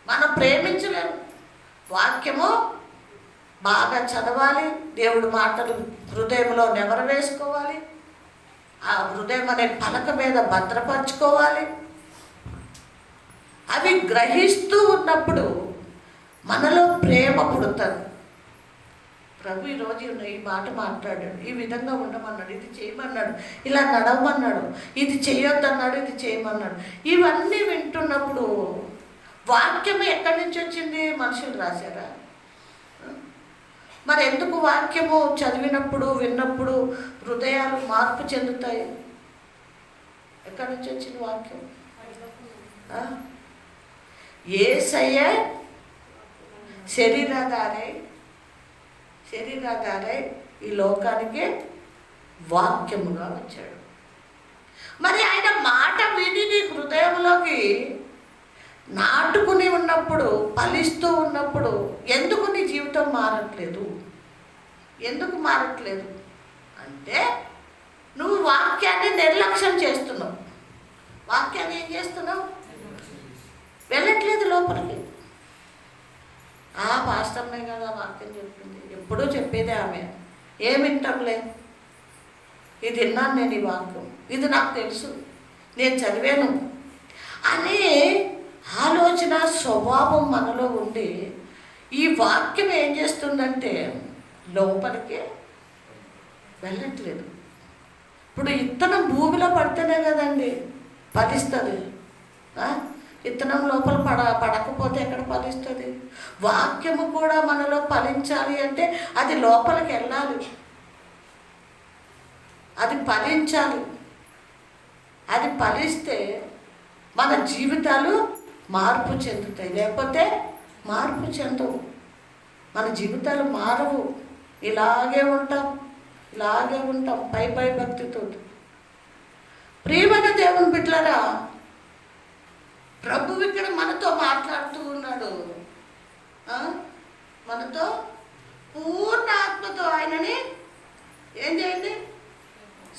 మనం ప్రేమించలేము. వాక్యము బాగా చదవాలి, దేవుడి మాటలు హృదయంలో నెమరు వేసుకోవాలి, ఆ హృదయం అనే పలక మీద భద్రపరచుకోవాలి. అవి గ్రహిస్తూ ఉన్నప్పుడు మనలో ప్రేమ పుడుతుంది. ప్రభు ఈరోజు ఈ మాట మాట్లాడాడు, ఈ విధంగా ఉండమన్నాడు, ఇది చేయమన్నాడు, ఇలా నడవమన్నాడు, ఇది చేయొద్దన్నాడు, ఇది చేయమన్నాడు. ఇవన్నీ వింటున్నప్పుడు వాక్యం ఎక్కడి నుంచి వచ్చింది? మనుషులు రాశారా? మరి ఎందుకు వాక్యము చదివినప్పుడు విన్నప్పుడు హృదయాలు మార్పు చెందుతాయి? ఎక్కడి నుంచి వచ్చింది వాక్యం? యేసయ్య శరీరాధారై ఈ లోకానికి వాక్యముగా వచ్చాడు. మరి ఆయన మాట విని నీ హృదయంలోకి నాటుకుని ఉన్నప్పుడు, ఫలిస్తూ ఉన్నప్పుడు ఎందుకు నీ జీవితం మారట్లేదు? ఎందుకు మారట్లేదు అంటే నువ్వు వాక్యాన్ని నిర్లక్ష్యం చేస్తున్నావు. వాక్యాన్ని ఏం చేస్తున్నావు? వెళ్ళట్లేదు లోపలికి. పాస్టర్నే కదా వాక్యం చెప్తుంది, ఎప్పుడూ చెప్పేదే ఆమె, ఏం వింటాంలే, ఇది విన్నాను నేను, ఈ వాక్యం ఇది నాకు తెలుసు, నేను చదివాను అనే ఆలోచన స్వభావం మనలో ఉండి ఈ వాక్యం ఏం చేస్తుందంటే లోపలికి వెళ్ళట్లేదు. ఇప్పుడు విత్తనం భూమిలో పడితేనే కదండి ఫలిస్తుంది. విత్తనం లోపల పడకపోతే ఎక్కడ ఫలిస్తుంది? వాక్యము కూడా మనలో ఫలించాలి అంటే అది లోపలికి వెళ్ళాలి, అది ఫలించాలి. అది ఫలిస్తే మన జీవితాలు మార్పు చెందుతాయి, లేకపోతే మార్పు చెందవు. మన జీవితాలు మారవు, ఇలాగే ఉంటాం పై భక్తితో. ప్రియమైన దేవుని బిడ్డలారా, ప్రభు ఇక్కడ మనతో మాట్లాడుతూ ఉన్నాడు. మనతో పూర్ణ ఆత్మతో ఆయనని ఏం చేయండి?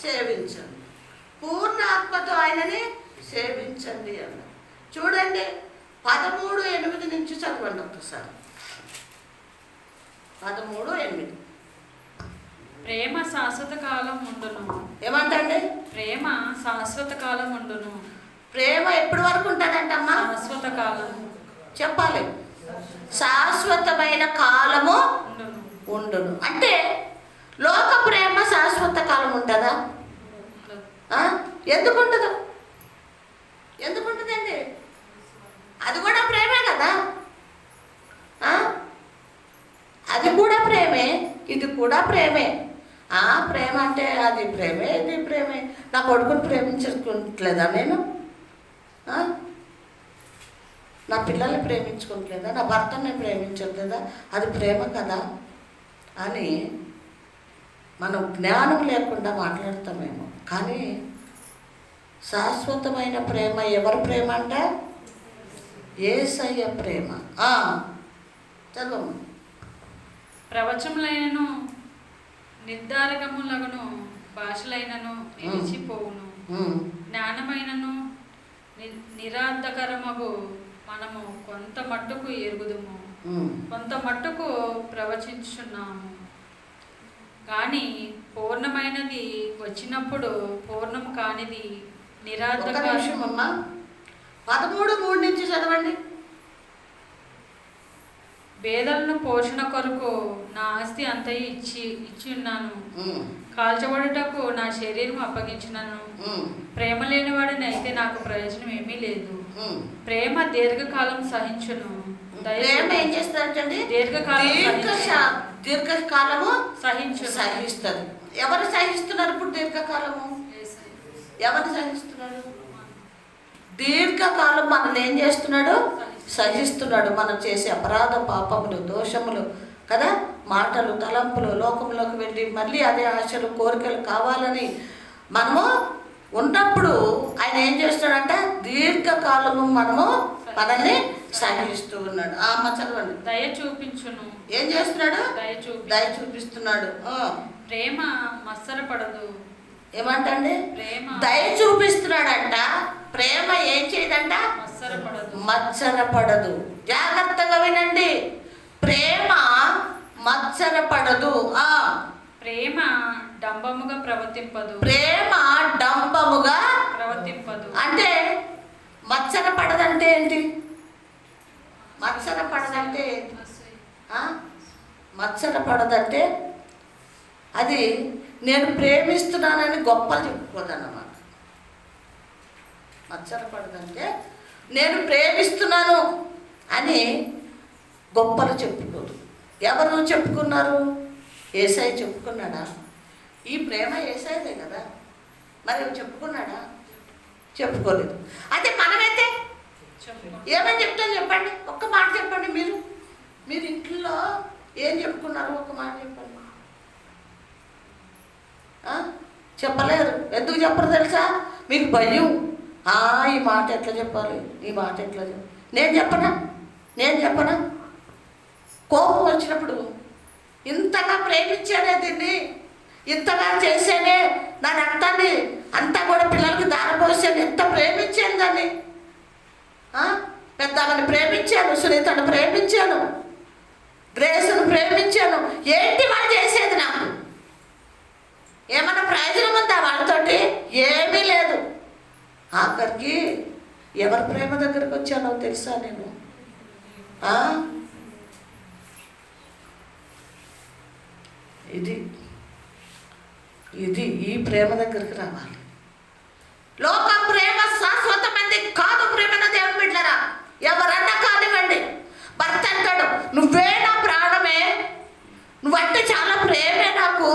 సేవించండి. పూర్ణ ఆత్మతో ఆయనని సేవించండి అన్న. చూడండి 13:8 నుంచి చదవండి ఒకసారి. 13:8. ప్రేమ శాశ్వత కాలం ఉండును. ఏమంటండి? ప్రేమ శాశ్వత కాలం ఉండును. ప్రేమ ఎప్పటి వరకు ఉంటుందంటమ్మా? శాశ్వత కాలం. చెప్పాలి, శాశ్వతమైన కాలము ఉండును. అంటే లోక ప్రేమ శాశ్వత కాలం ఉంటుందా? ఎందుకు ఉండదు? ఎందుకు ఉంటుందండి? అది కూడా ప్రేమే కదా. అది కూడా ప్రేమే, ఇది కూడా ప్రేమే. ప్రేమ అంటే అది ప్రేమే, ఇది ప్రేమే. నా కొడుకుని ప్రేమించుకోవట్లేదా నేను? నా పిల్లల్ని ప్రేమించుకోవట్లేదా? నా భర్తని నేను ప్రేమించట్లేదా? అది ప్రేమ కదా అని మనం జ్ఞానం లేకుండా మాట్లాడతామేమో. కానీ శాశ్వతమైన ప్రేమ ఎవరి ప్రేమ అంట? యేసయ్య ప్రేమ. చదువు. ప్రవచములైనను నిర్ధారకములగును భాషలైనను నిలిచిపోవును. జ్ఞానమైనను నిరార్థకరమగు మనము కొంత మట్టుకు ఎరుగుదుము, కొంత మట్టుకు ప్రవచించున్నాము. కానీ పూర్ణమైనది వచ్చినప్పుడు పూర్ణము కానిది నిరార్థకం. 13:3 నుంచి చదవండి. పేదలను పోషణ కొరకు నా ఆస్తి అంతయు ఇచ్చి ఉన్నాను. కాల్చబడుటకు నా శరీరం అప్పగించినాను. ప్రేమ లేనివాడిని అయితే నాకు ప్రయోజనం ఏమీ లేదు. ప్రేమ దీర్ఘకాలం సహించును. ప్రేమ ఏం చేస్తుందంటే దీర్ఘకాలము సహిస్తుంది. ఎవరు సహిస్తున్నారు ఇప్పుడు దీర్ఘకాలము? ఎవరు సహిస్తున్నాడు? దీర్ఘకాలం మనల్ని ఏం చేస్తున్నాడు? సహిస్తున్నాడు. మనం చేసే అపరాధ పాపములు దోషములు కదా, మాటలు తలంపులు లోకంలోకి వెళ్ళి మళ్ళీ అదే ఆశలు కోరికలు కావాలని మనము ఉన్నప్పుడు ఆయన ఏం చేస్తున్నాడంటే దీర్ఘకాలము మనల్ని సహిస్తూ ఉన్నాడు. అమ్మ చదవండి. దయ చూపించును. ఏం చేస్తున్నాడు? దయ చూపిస్తున్నాడు. ప్రేమ మత్సరపడదు. ఏమంటండి? ప్రేమ దయ చూపిస్తున్నాడంట. ప్రేమ ఏం చేయదంట? మత్సరపడదు. జాగ్రత్తగా వినండి. ప్రేమ మత్సర మత్సరపడదు. ప్రేమ డంబముగా ప్రవర్తింపదు. ప్రేమ డంబముగా ప్రవర్తింపదు అంటే మత్సరపడదంటే ఏంటి? మత్సరపడదంటే ఏంటి? మత్సరపడదంటే అది నేను ప్రేమిస్తున్నానని గొప్పలు చెప్పుకోదన్నమాట. మత్సరపడదంటే నేను ప్రేమిస్తున్నాను అని గొప్పలు చెప్పుకోదు. ఎవరు చెప్పుకున్నారు? యేసయ్య చెప్పుకున్నాడా? ఈ ప్రేమ యేసయ్యదే కదా, మరి చెప్పుకున్నాడా? చెప్పుకోలేదు. అదే మనమైతే ఏమని చెప్తాను చెప్పండి, ఒక్క మాట చెప్పండి. మీరు ఇంట్లో ఏం చెప్పుకున్నారు? ఒక మాట చెప్పండి. చెప్పలేరు. ఎందుకు చెప్పరు తెలుసా? మీకు భయం. ఈ మాట ఎట్లా చెప్పాలి, ఈ మాట ఎట్లా చెప్పాలి. నేను చెప్పనా? కోపం వచ్చినప్పుడు ఇంతగా ప్రేమించానే దీన్ని, ఇంతగా చేసేనే, నా రక్తాన్ని అంతా కూడా పిల్లలకి దారపోసాను, ఎంత ప్రేమించాను దాన్ని. పెద్దమ్మని ప్రేమించాను, సునీతను ప్రేమించాను, గ్రేసును ప్రేమించాను. ఏంటి వాళ్ళు చేసేది? నాకు ఏమన్నా ప్రయోజనం ఉందా వాళ్ళతోటి? ఏమీ లేదు. ఆఖరికి ఎవరి ప్రేమ దగ్గరికి వచ్చానో తెలుసా నేను? ఇది ఈ ప్రేమ దగ్గరికి రావాలి. లోక ప్రేమ శాశ్వతమైంది కాదు. ప్రేమన దేవుని బిడ్డలారా, ఎవరన్నా కానివ్వండి. భర్త అంటాడు, నువ్వే నా ప్రాణమే, నువ్వంటే చాలా ప్రేమే నాకు,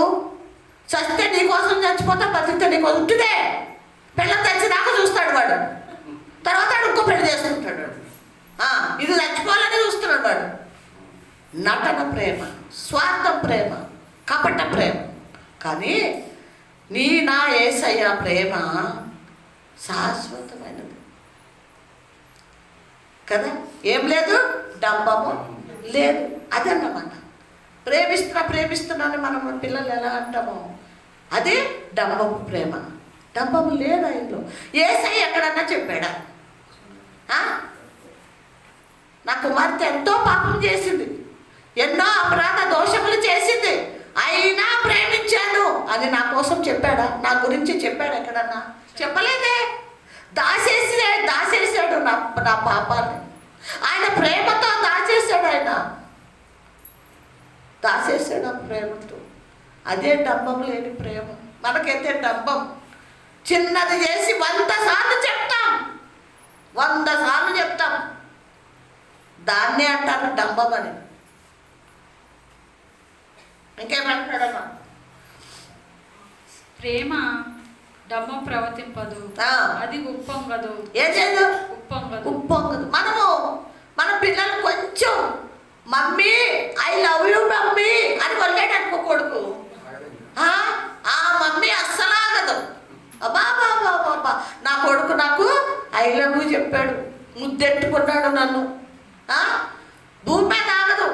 చస్తే నీకోసం చచ్చిపోతా, బతికితే నీకోసం. ఉంటుందే పిల్లలు తెచ్చిదాకా చూస్తాడు వాడు, తర్వాత ఇంకో పెళ్లి చేసుకుంటాడు. ఇది చచ్చిపోవాలని చూస్తున్నాడు వాడు. నటన ప్రేమ, స్వార్థ ప్రేమ, కపట ప్రేమ. కానీ నా యేసయ్య ప్రేమ శాశ్వతమైనది కదా. ఏం లేదు, డంబము లేదు. అదన్నమాట ప్రేమిస్తున్నాను మనం పిల్లలు ఎలా అంటామో అదే డంబము ప్రేమ. డంబము లేదు ఆయనలో. యేసయ్య ఎక్కడన్నా చెప్పాడా? నా కుమార్తె ఎంతో పాపం చేసింది, ఎన్నో అపరాధ దోషములు చేసింది, అయినా ప్రేమించాను అని నా కోసం చెప్పాడా? నా గురించి చెప్పాడు ఎక్కడన్నా? చెప్పలేదే. దాచేసాడు నా పాపాన్ని. ఆయన ప్రేమతో దాచేసాడు. ఆయన దాచేసాడు ఆ ప్రేమతో. అదే డంబం లేని ప్రేమ. మనకైతే డంబం చిన్నది చేసి 100 సార్లు చెప్తాం, 100 సార్లు చెప్తాం. దాన్నే అంటారు డంబం అని. ఇంకేమంటాడమ్మా? ప్రేమ డంబం ప్రవర్తింపదు, అది ఉప్పొంగదు. ఏం చేయదు? ఉప్పొంగదు. మన పిల్లలు కొంచెం mummy I love you mummy అని కొల్లాడు అనుకో కొడుకు, ఆ మమ్మీ అస్సలు ఆగదు. అబ్బా నా కొడుకు నాకు ఐ లవ్ యూ చెప్పాడు, ముద్దెట్టుకున్నాడు నన్ను. భూమి మీద ఆగదు,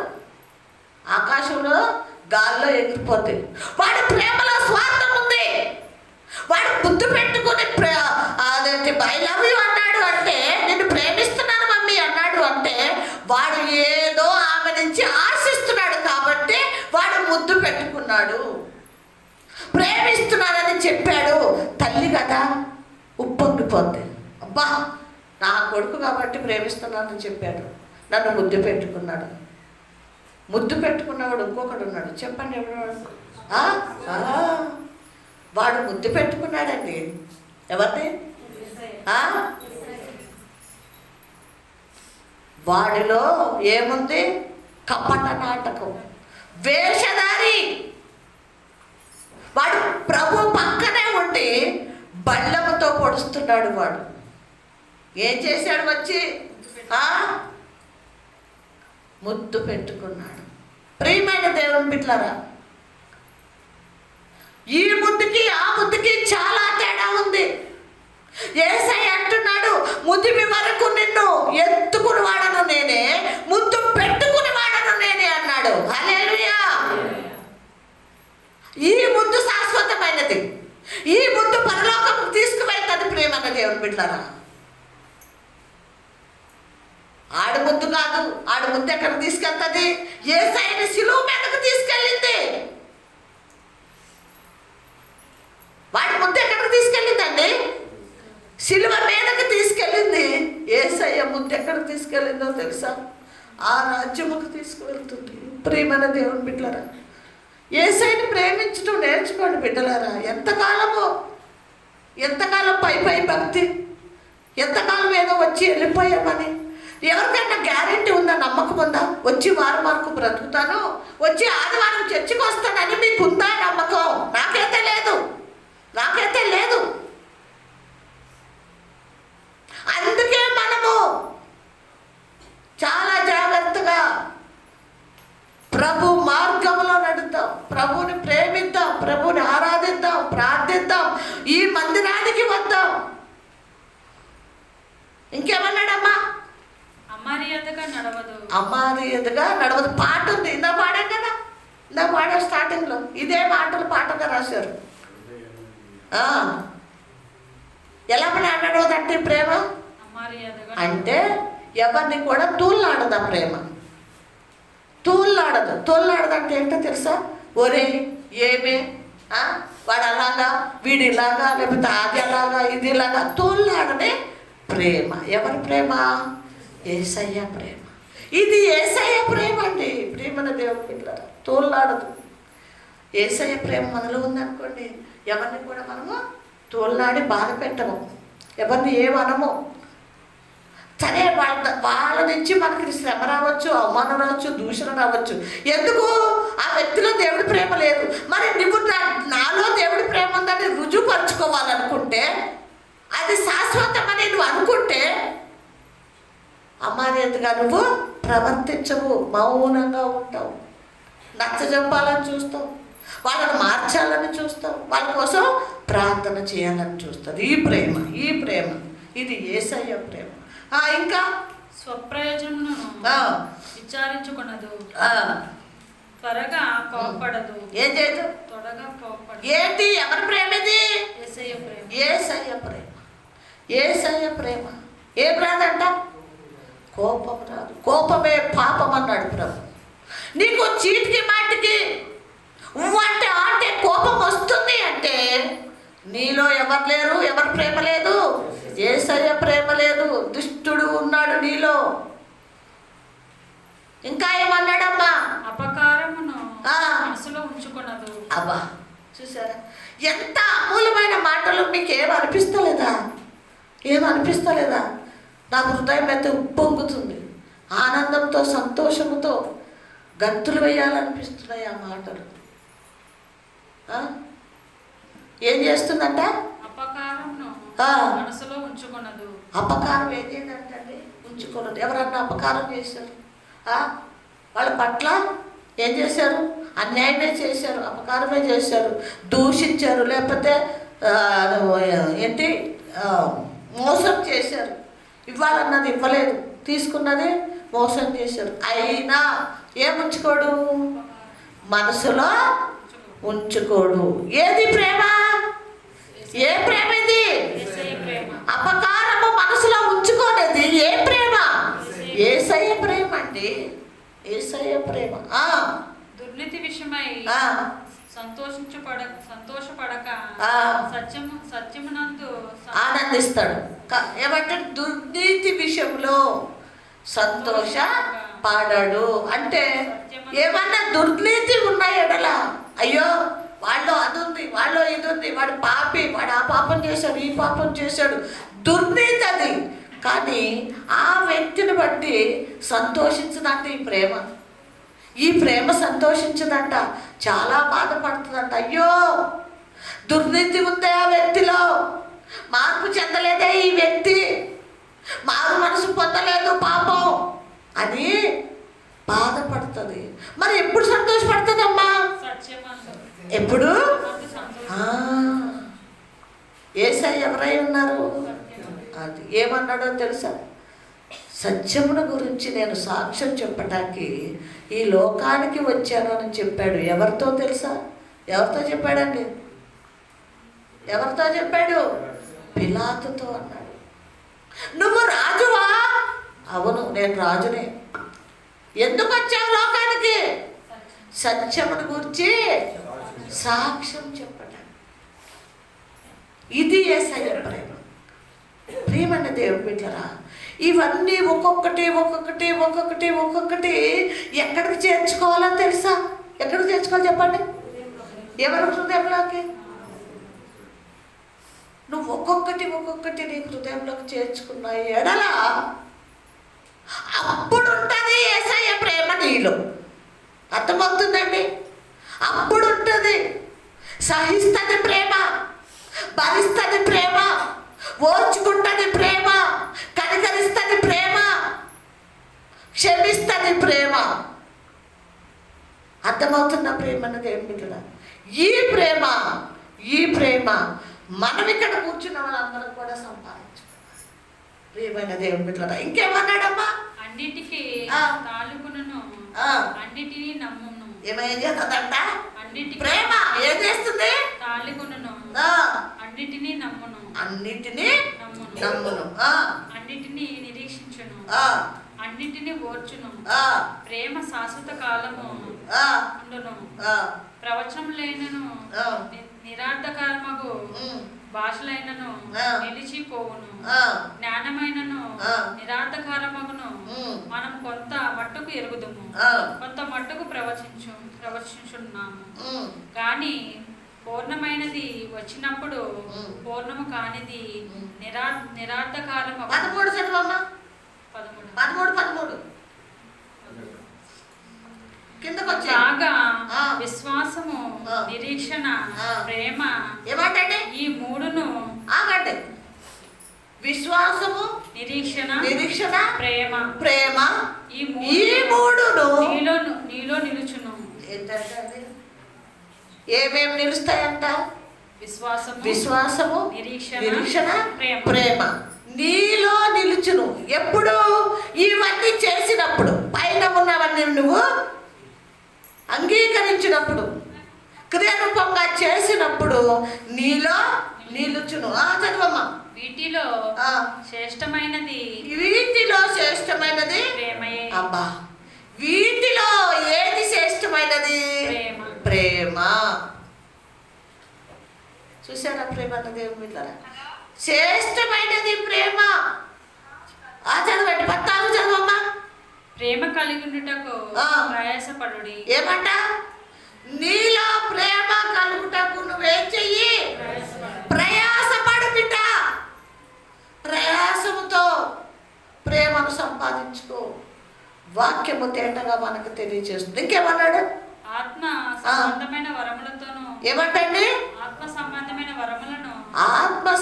ఆకాశంలో గాల్లో ఎగిరిపోతాయి. వాడి ప్రేమలో స్వార్థం ఉంది. వాడు ముద్దు పెట్టుకుని అదేంటి ఐ లవ్ యూ అన్నాడు అంటే, నేను ప్రేమిస్తున్నాను మమ్మీ అన్నాడు అంటే, వాడు ఏదో ఆమె నుంచి ఆశిస్తున్నాడు కాబట్టి వాడు ముద్దు పెట్టుకున్నాడు. ప్రేమిస్తున్నానని చెప్పాడు. తల్లి కదా, ఉప్పొంగిపోద్ది. అబ్బా నా కొడుకు కాబట్టి ప్రేమిస్తున్నానని చెప్పాడు, నన్ను ముద్దు పెట్టుకున్నాడు. ముద్దు పెట్టుకున్నవాడు ఇంకొకడు ఉన్నాడు. చెప్పండి ఎవరు? వాడు ముద్దు పెట్టుకున్నాడండి. ఎవరిని? వాడిలో ఏముంది? కపట నాటకం, వేషధారి. వాడు ప్రభు పక్కనే ఉండి బళ్ళముతో పొడుస్తున్నాడు. వాడు ఏం చేశాడు? వచ్చి ముద్దు పెట్టుకున్నాడు. ప్రియమైన దేవుని బిడ్డలారా, ఈ ముద్దుకి ఆ ముద్దుకి చాలా తేడా ఉంది. యేసయ్య అంటున్నాడు, ముదిమి వరకు నిన్ను ఎత్తుకుని వాడను నేనే, ముద్దు పెట్టుకుని వాడను నేనే అన్నాడు. హల్లెలూయా. ఈ ముద్దు శాశ్వతమైనది. ఈ ముద్దు పరలోకం తీసుకువెళ్తుంది. ప్రియమైన దేవుని బిడ్డలారా, ఆడు ముద్దు కాదు. ఆడు ముద్దు ఎక్కడ తీసుకెళ్తుంది? యేసయ్యని సిలువ మీదకు తీసుకెళ్ళి తీసుకెళ్ళిందో తెలుసా? ఆ రాజ్యముకు తీసుకువెళ్తుంది. ప్రియమైన దేవుని బిడ్డలారా, యేసయ్యని ప్రేమించడం నేర్చుకోండి బిడ్డలారా. ఎంతకాలం పై భక్తి, ఎంతకాలం ఏదో వచ్చి వెళ్ళిపోయామని. ఎవరికైనా గ్యారెంటీ ఉందా? నమ్మకం ఉందా? వచ్చి వారం వరకు బ్రతుకుతాను, వచ్చి ఆదివారం చర్చికి వస్తానని మీకు ఉందా నమ్మకం? నాకైతే లేదు. అందుకే మనము చాలా జాగ్రత్తగా ప్రభు మార్గంలో నడుద్దాం, ప్రభుని ప్రేమిద్దాం, ప్రభుని ఆరాధిద్దాం, ప్రార్థిద్దాం, ఈ మందిరానికి వద్దాం. ఇంకేమన్నాడమ్మా? అమ్మారియతగా నడవదు. పాట ఉంది, ఇందా పాడాం కదా, ఇందా పాడాం స్టార్టింగ్లో. ఇదే మాటలు పాటగా రాశారు. ఎలా నడవదంటే ప్రేమ అంటే ఎవరిని కూడా తూళ్ళాడదు. ఆ ప్రేమ తూళ్ళాడదు అంటే ఏంటో తెలుసా? ఒరే ఏమే, వాడు అలాగా, వీడి ఇలాగా, లేకపోతే అది అలాగా, ఇది ఇలాగా, తూళ్ళాడనే ప్రేమ. ఎవరి ప్రేమ? యేసయ్య ప్రేమ. ఇది యేసయ్య ప్రేమ అండి. ప్రేమన దేవుని పిల్లరా, తోళ్ళాడదు. యేసయ్య ప్రేమ మనలో ఉందనుకోండి, ఎవరిని కూడా మనము తోళ్ళాడి బాధ పెట్టము, ఎవరిని ఏమనము. సరే, వాళ్ళ నుంచి మనకి శ్రమ రావచ్చు, అవమానం రావచ్చు, దూషణ రావచ్చు. ఎందుకు? ఆ వ్యక్తిలో దేవుడి ప్రేమ లేదు. మరి నువ్వు నాలో దేవుడి ప్రేమ ఉందని రుజువుపరుచుకోవాలనుకుంటే, అది శాశ్వతమని నువ్వు అనుకుంటే, అమాన్యతగా నువ్వు ప్రవర్తించవు, మౌనంగా ఉంటావు, నచ్చజెప్పాలని చూస్తావు, వాళ్ళని మార్చాలని చూస్తావు, వాళ్ళ కోసం ప్రార్థన చేయాలని చూస్తారు. ఈ ప్రేమ ఇది యేసయ్య ప్రేమ. ఇంకా స్వప్రయోజనమును విచారించుకున్నదు, త్వరగా కోపపడదు. ఏం చేయదు? త్వరగా కోపపడదు. ఏంటి? ఎవరి ప్రేమ ఇది? యేసయ్య ప్రేమ. యేసయ్య ప్రేమ. ఏం రాదంట? కోపం రాదు. కోపమే పాపం అన్నాడు ప్రభు. నీకు చీటికి మాటికి అంటే కోపం వస్తుంది అంటే నీలో ఎవరు లేరు, ఎవరి ప్రేమ లేదు? యేసయ్య ప్రేమ లేదు. దుష్టుడు ఉన్నాడు నీలో. ఇంకా ఏమన్నాడమ్మా? అపకారమును మనసులో ఉంచుకున్నదు. అబ్బా, చూసారా ఎంత అమూలమైన మాటలు. మీకు ఏమనిపిస్తలేదా? నా హృదయం అయితే ఉప్పొంగుతుంది, ఆనందంతో సంతోషంతో గంతులు వేయాలనిపిస్తున్నాయి ఆ మాటలు. ఏం చేస్తుందంట? మనసులో ఉంచుకున్నదు. అపకారం ఏం చేయాలంటే ఉంచుకున్నది. ఎవరన్నా అపకారం చేశారు, వాళ్ళ పట్ల ఏం చేశారు? అన్యాయమే చేశారు, అపకారమే చేశారు, దూషించారు, లేకపోతే ఏంటి మోసం చేశారు. ఇవ్వాలన్నది ఇవ్వలేదు, తీసుకున్నది మోసం చేశారు. అయినా ఏముంచుకోడు? మనసులో ఉంచుకోడు. ఏది ప్రేమ? ఏ ప్రేమ ఇది? అపకారము మనసులో ఉంచుకోనేది ఏ ప్రేమ? యేసయ్య ప్రేమ అండి. యేసయ్య ప్రేమ. దుర్నీతి విషయమై సంతోషపడక సత్యమునందు ఆనందిస్తాడు. ఏమంటే దుర్నీతి విషయంలో సంతోషపడడు. అంటే ఏమన్నా దుర్నీతి ఉన్నాయడలా, అయ్యో వాళ్ళు అది ఉంది, వాళ్ళు ఇది ఉంది, వాడు పాపి, వాడు ఆ పాపం చేశాడు, ఈ పాపం చేశాడు, దుర్నీతి అది. కానీ ఆ వ్యక్తిని బట్టి సంతోషించదంట ఈ ప్రేమ సంతోషించదంట, చాలా బాధపడుతుందంట. అయ్యో దుర్నీతి ఉందే ఆ వ్యక్తిలో, మార్పు చెందలేదే ఈ వ్యక్తి, మారు మనసు పొందలేదు పాపం అని బాధపడుతుంది. మరి ఎప్పుడు సంతోషపడుతుందమ్మా? ఎప్పుడు? యేసయ్య ఎవరై ఉన్నారు? అది ఏమన్నాడో తెలుసా? సత్యమును గురించి నేను సాక్ష్యం చెప్పటానికి ఈ లోకానికి వచ్చాను అని చెప్పాడు. ఎవరితో తెలుసా? ఎవరితో చెప్పాడండి? ఎవరితో చెప్పాడు? పిలాతుతో అన్నాడు. నువ్వు రాజువా? అవును, నేను రాజునే. ఎందుకు వచ్చావు లోకానికి? సత్యమును గురించి సాక్ష్యం చెప్పటానికి. ఇది యేసయ్య ప్రేమ. ప్రియమైన దేవుని బిడ్డలారా, ఇవన్నీ ఒక్కొక్కటి ఒక్కొక్కటి ఒక్కొక్కటి ఒక్కొక్కటి ఎక్కడికి చేర్చుకోవాలో తెలుసా? ఎక్కడికి చేర్చుకోవాలి చెప్పండి? ఎవరి హృదయంలోకి? నువ్వు ఒక్కొక్కటి ఒక్కొక్కటి నీ హృదయంలోకి చేర్చుకున్న ఎడల అప్పుడు ఉంటుంది యేసయ్య ప్రేమ నీలో. అర్థమవుతుందండి? అప్పుడు ఉంటుంది. సహిస్తుంది ప్రేమ, భరిస్తుంది ప్రేమ, ఓర్చుకుంటుంది ప్రేమ, కనికరిస్తుంది ప్రేమ, క్షమిస్తుంది ప్రేమ. అర్థమవుతున్న ప్రేమ అన్నది ఏం బిడ్డ? ఈ ప్రేమ మనం ఇక్కడ కూర్చున్న వాళ్ళందరం కూడా సంపాదించుకోవాలి. ప్రియమైన దేవుని బిడ్డలారా, ఇంకేమన్నాడమ్మా? అన్నిటికీ తాలూకును, అన్నిటినీ నమ్మును. ఏమేం చేస్తుందంట? అన్నిటికీ ప్రేమ ఏం చేస్తుంది? తాలూకును, అన్నిటినీ నమ్మును. అన్నిటినీ నమ్మును. నమ్మును. అన్నిటినీ నిరీక్షించును. అన్నిటినీ ఓర్చును. ప్రేమ శాశ్వత కాలము ఉండును. ప్రవచనం లేనను నిరార్థకర్మగు భాషలైనను నిలిచిపోవును. జ్ఞానమైనను నిరార్థకరమగును. మనం కొంత మట్టుకు ఎరుగుదుము, కొంత మట్టుకు ప్రవచించున్నాము. కానీ పూర్ణమైనది వచ్చినప్పుడు పూర్ణము కానిది నిరార్థకారము. 13 కాగా విశ్వాసము, నిరీక్షణ, ప్రేమ ఏమంటే ఈ మూడును. ఆగండి. విశ్వాసము, నిరీక్షణ, ప్రేమ ఈ మూడును నీలో నిలుచును. ఏంటంటే అది ఏమేమి నిలుస్తాయంట? విశ్వాసము, నిరీక్షణ, ప్రేమ నీలో నిలుచును. ఎప్పుడు? ఇవన్నీ చేసినప్పుడు, పైన ఉన్నవన్నీ నువ్వు అంగీకరించినప్పుడు, క్రియారూపంగా చేసినప్పుడు నీలో నిలుచును. చదవమ్మా. వీటిలో శ్రేష్టమైనది ప్రేమయే. అబ్బా, వీటిలో ఏది శ్రేష్టమైనది? ప్రేమ. చూసారా ప్రేమ అన్నది ఏమి మిత్రులారా? శ్రేష్టమైనది ప్రేమ. చదవండి. 14 చదవమ్మా. ప్రేమ కలిగి ఉండుటకు ప్రయాసపడుడి. ఏమంట? నీలో ప్రేమ కలుగుటకు నువ్వేం చెయ్యి? ప్రయాసపడు బిడ్డ. ప్రయాసముతో ప్రేమను సంపాదించుకో. వాక్యము తేటగా మనకు తెలియజేస్తుంది. ఇంకేమన్నాడు? ఆత్మ సంబంధమైన వరములతోను. ఏమంటండి? ఆత్మ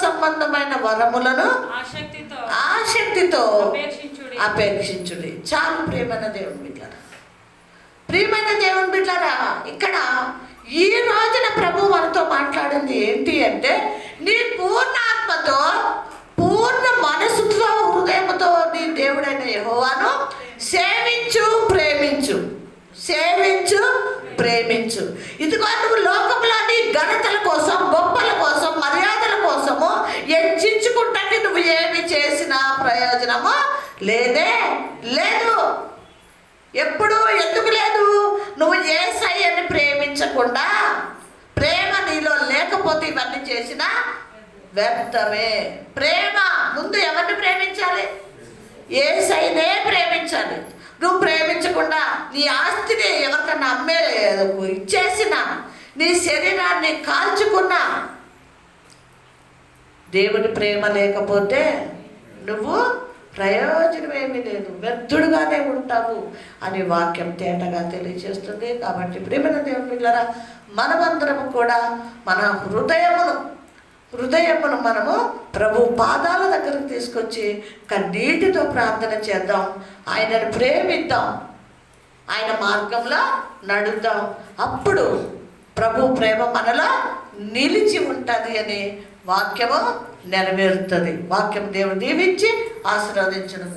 సంబంధమైన వరములను ఆసక్తితో అపేక్షించుడి. చాలు ప్రియమైన దేవుని బిడ్డలారా. ప్రియమైన దేవుని బిడ్డలారా, ఇక్కడ ఈ రోజున ప్రభు మనతో మాట్లాడింది ఏంటి అంటే, నీ పూర్ణ ఆత్మతో, పూర్ణ మనసుతో, హృదయంతో నీ దేవుడైన యెహోవాను సేవించు, ప్రేమించు. ఇదిగో నువ్వు లోకంలో నీ ఘనతల కోసం, గొప్పల కోసం, మర్యాదల కోసము హెచ్చించుకుంటానికి నువ్వు ఏమి చేసినా ప్రయోజనము లేదు. ఎప్పుడు? ఎందుకు లేదు? నువ్వు యేసయ్యని ప్రేమించకుండా, ప్రేమ నీలో లేకపోతే ఇవన్నీ చేసినా వ్యర్థమే. ప్రేమ ముందు ఎవరిని ప్రేమించాలి? యేసయ్యనే ప్రేమించాలి. నువ్వు ప్రేమించకుండా నీ ఆస్తిని ఎవరికన్నా ఇచ్చేసిన, నీ శరీరాన్ని కాల్చుకున్నా, దేవుని ప్రేమ లేకపోతే నువ్వు ప్రయోజనమేమీ లేదు, వ్యర్థుడుగానే ఉంటావు అని వాక్యం తేటగా తెలియజేస్తుంది. కాబట్టి ప్రియమైన దేవుని బిడ్డలారా, మనమందరము కూడా మన హృదయమును మనము ప్రభు పాదాల దగ్గరకు తీసుకొచ్చి కన్నీటితో ప్రార్థన చేద్దాం. ఆయనను ప్రేమిద్దాం, ఆయన మార్గంలో నడుద్దాం. అప్పుడు ప్రభు ప్రేమ మనలో నిలిచి ఉంటుంది అని వాక్యము నెరవేరుతుంది. వాక్యం దేవుడు దీవించి ఆశీర్వదించును.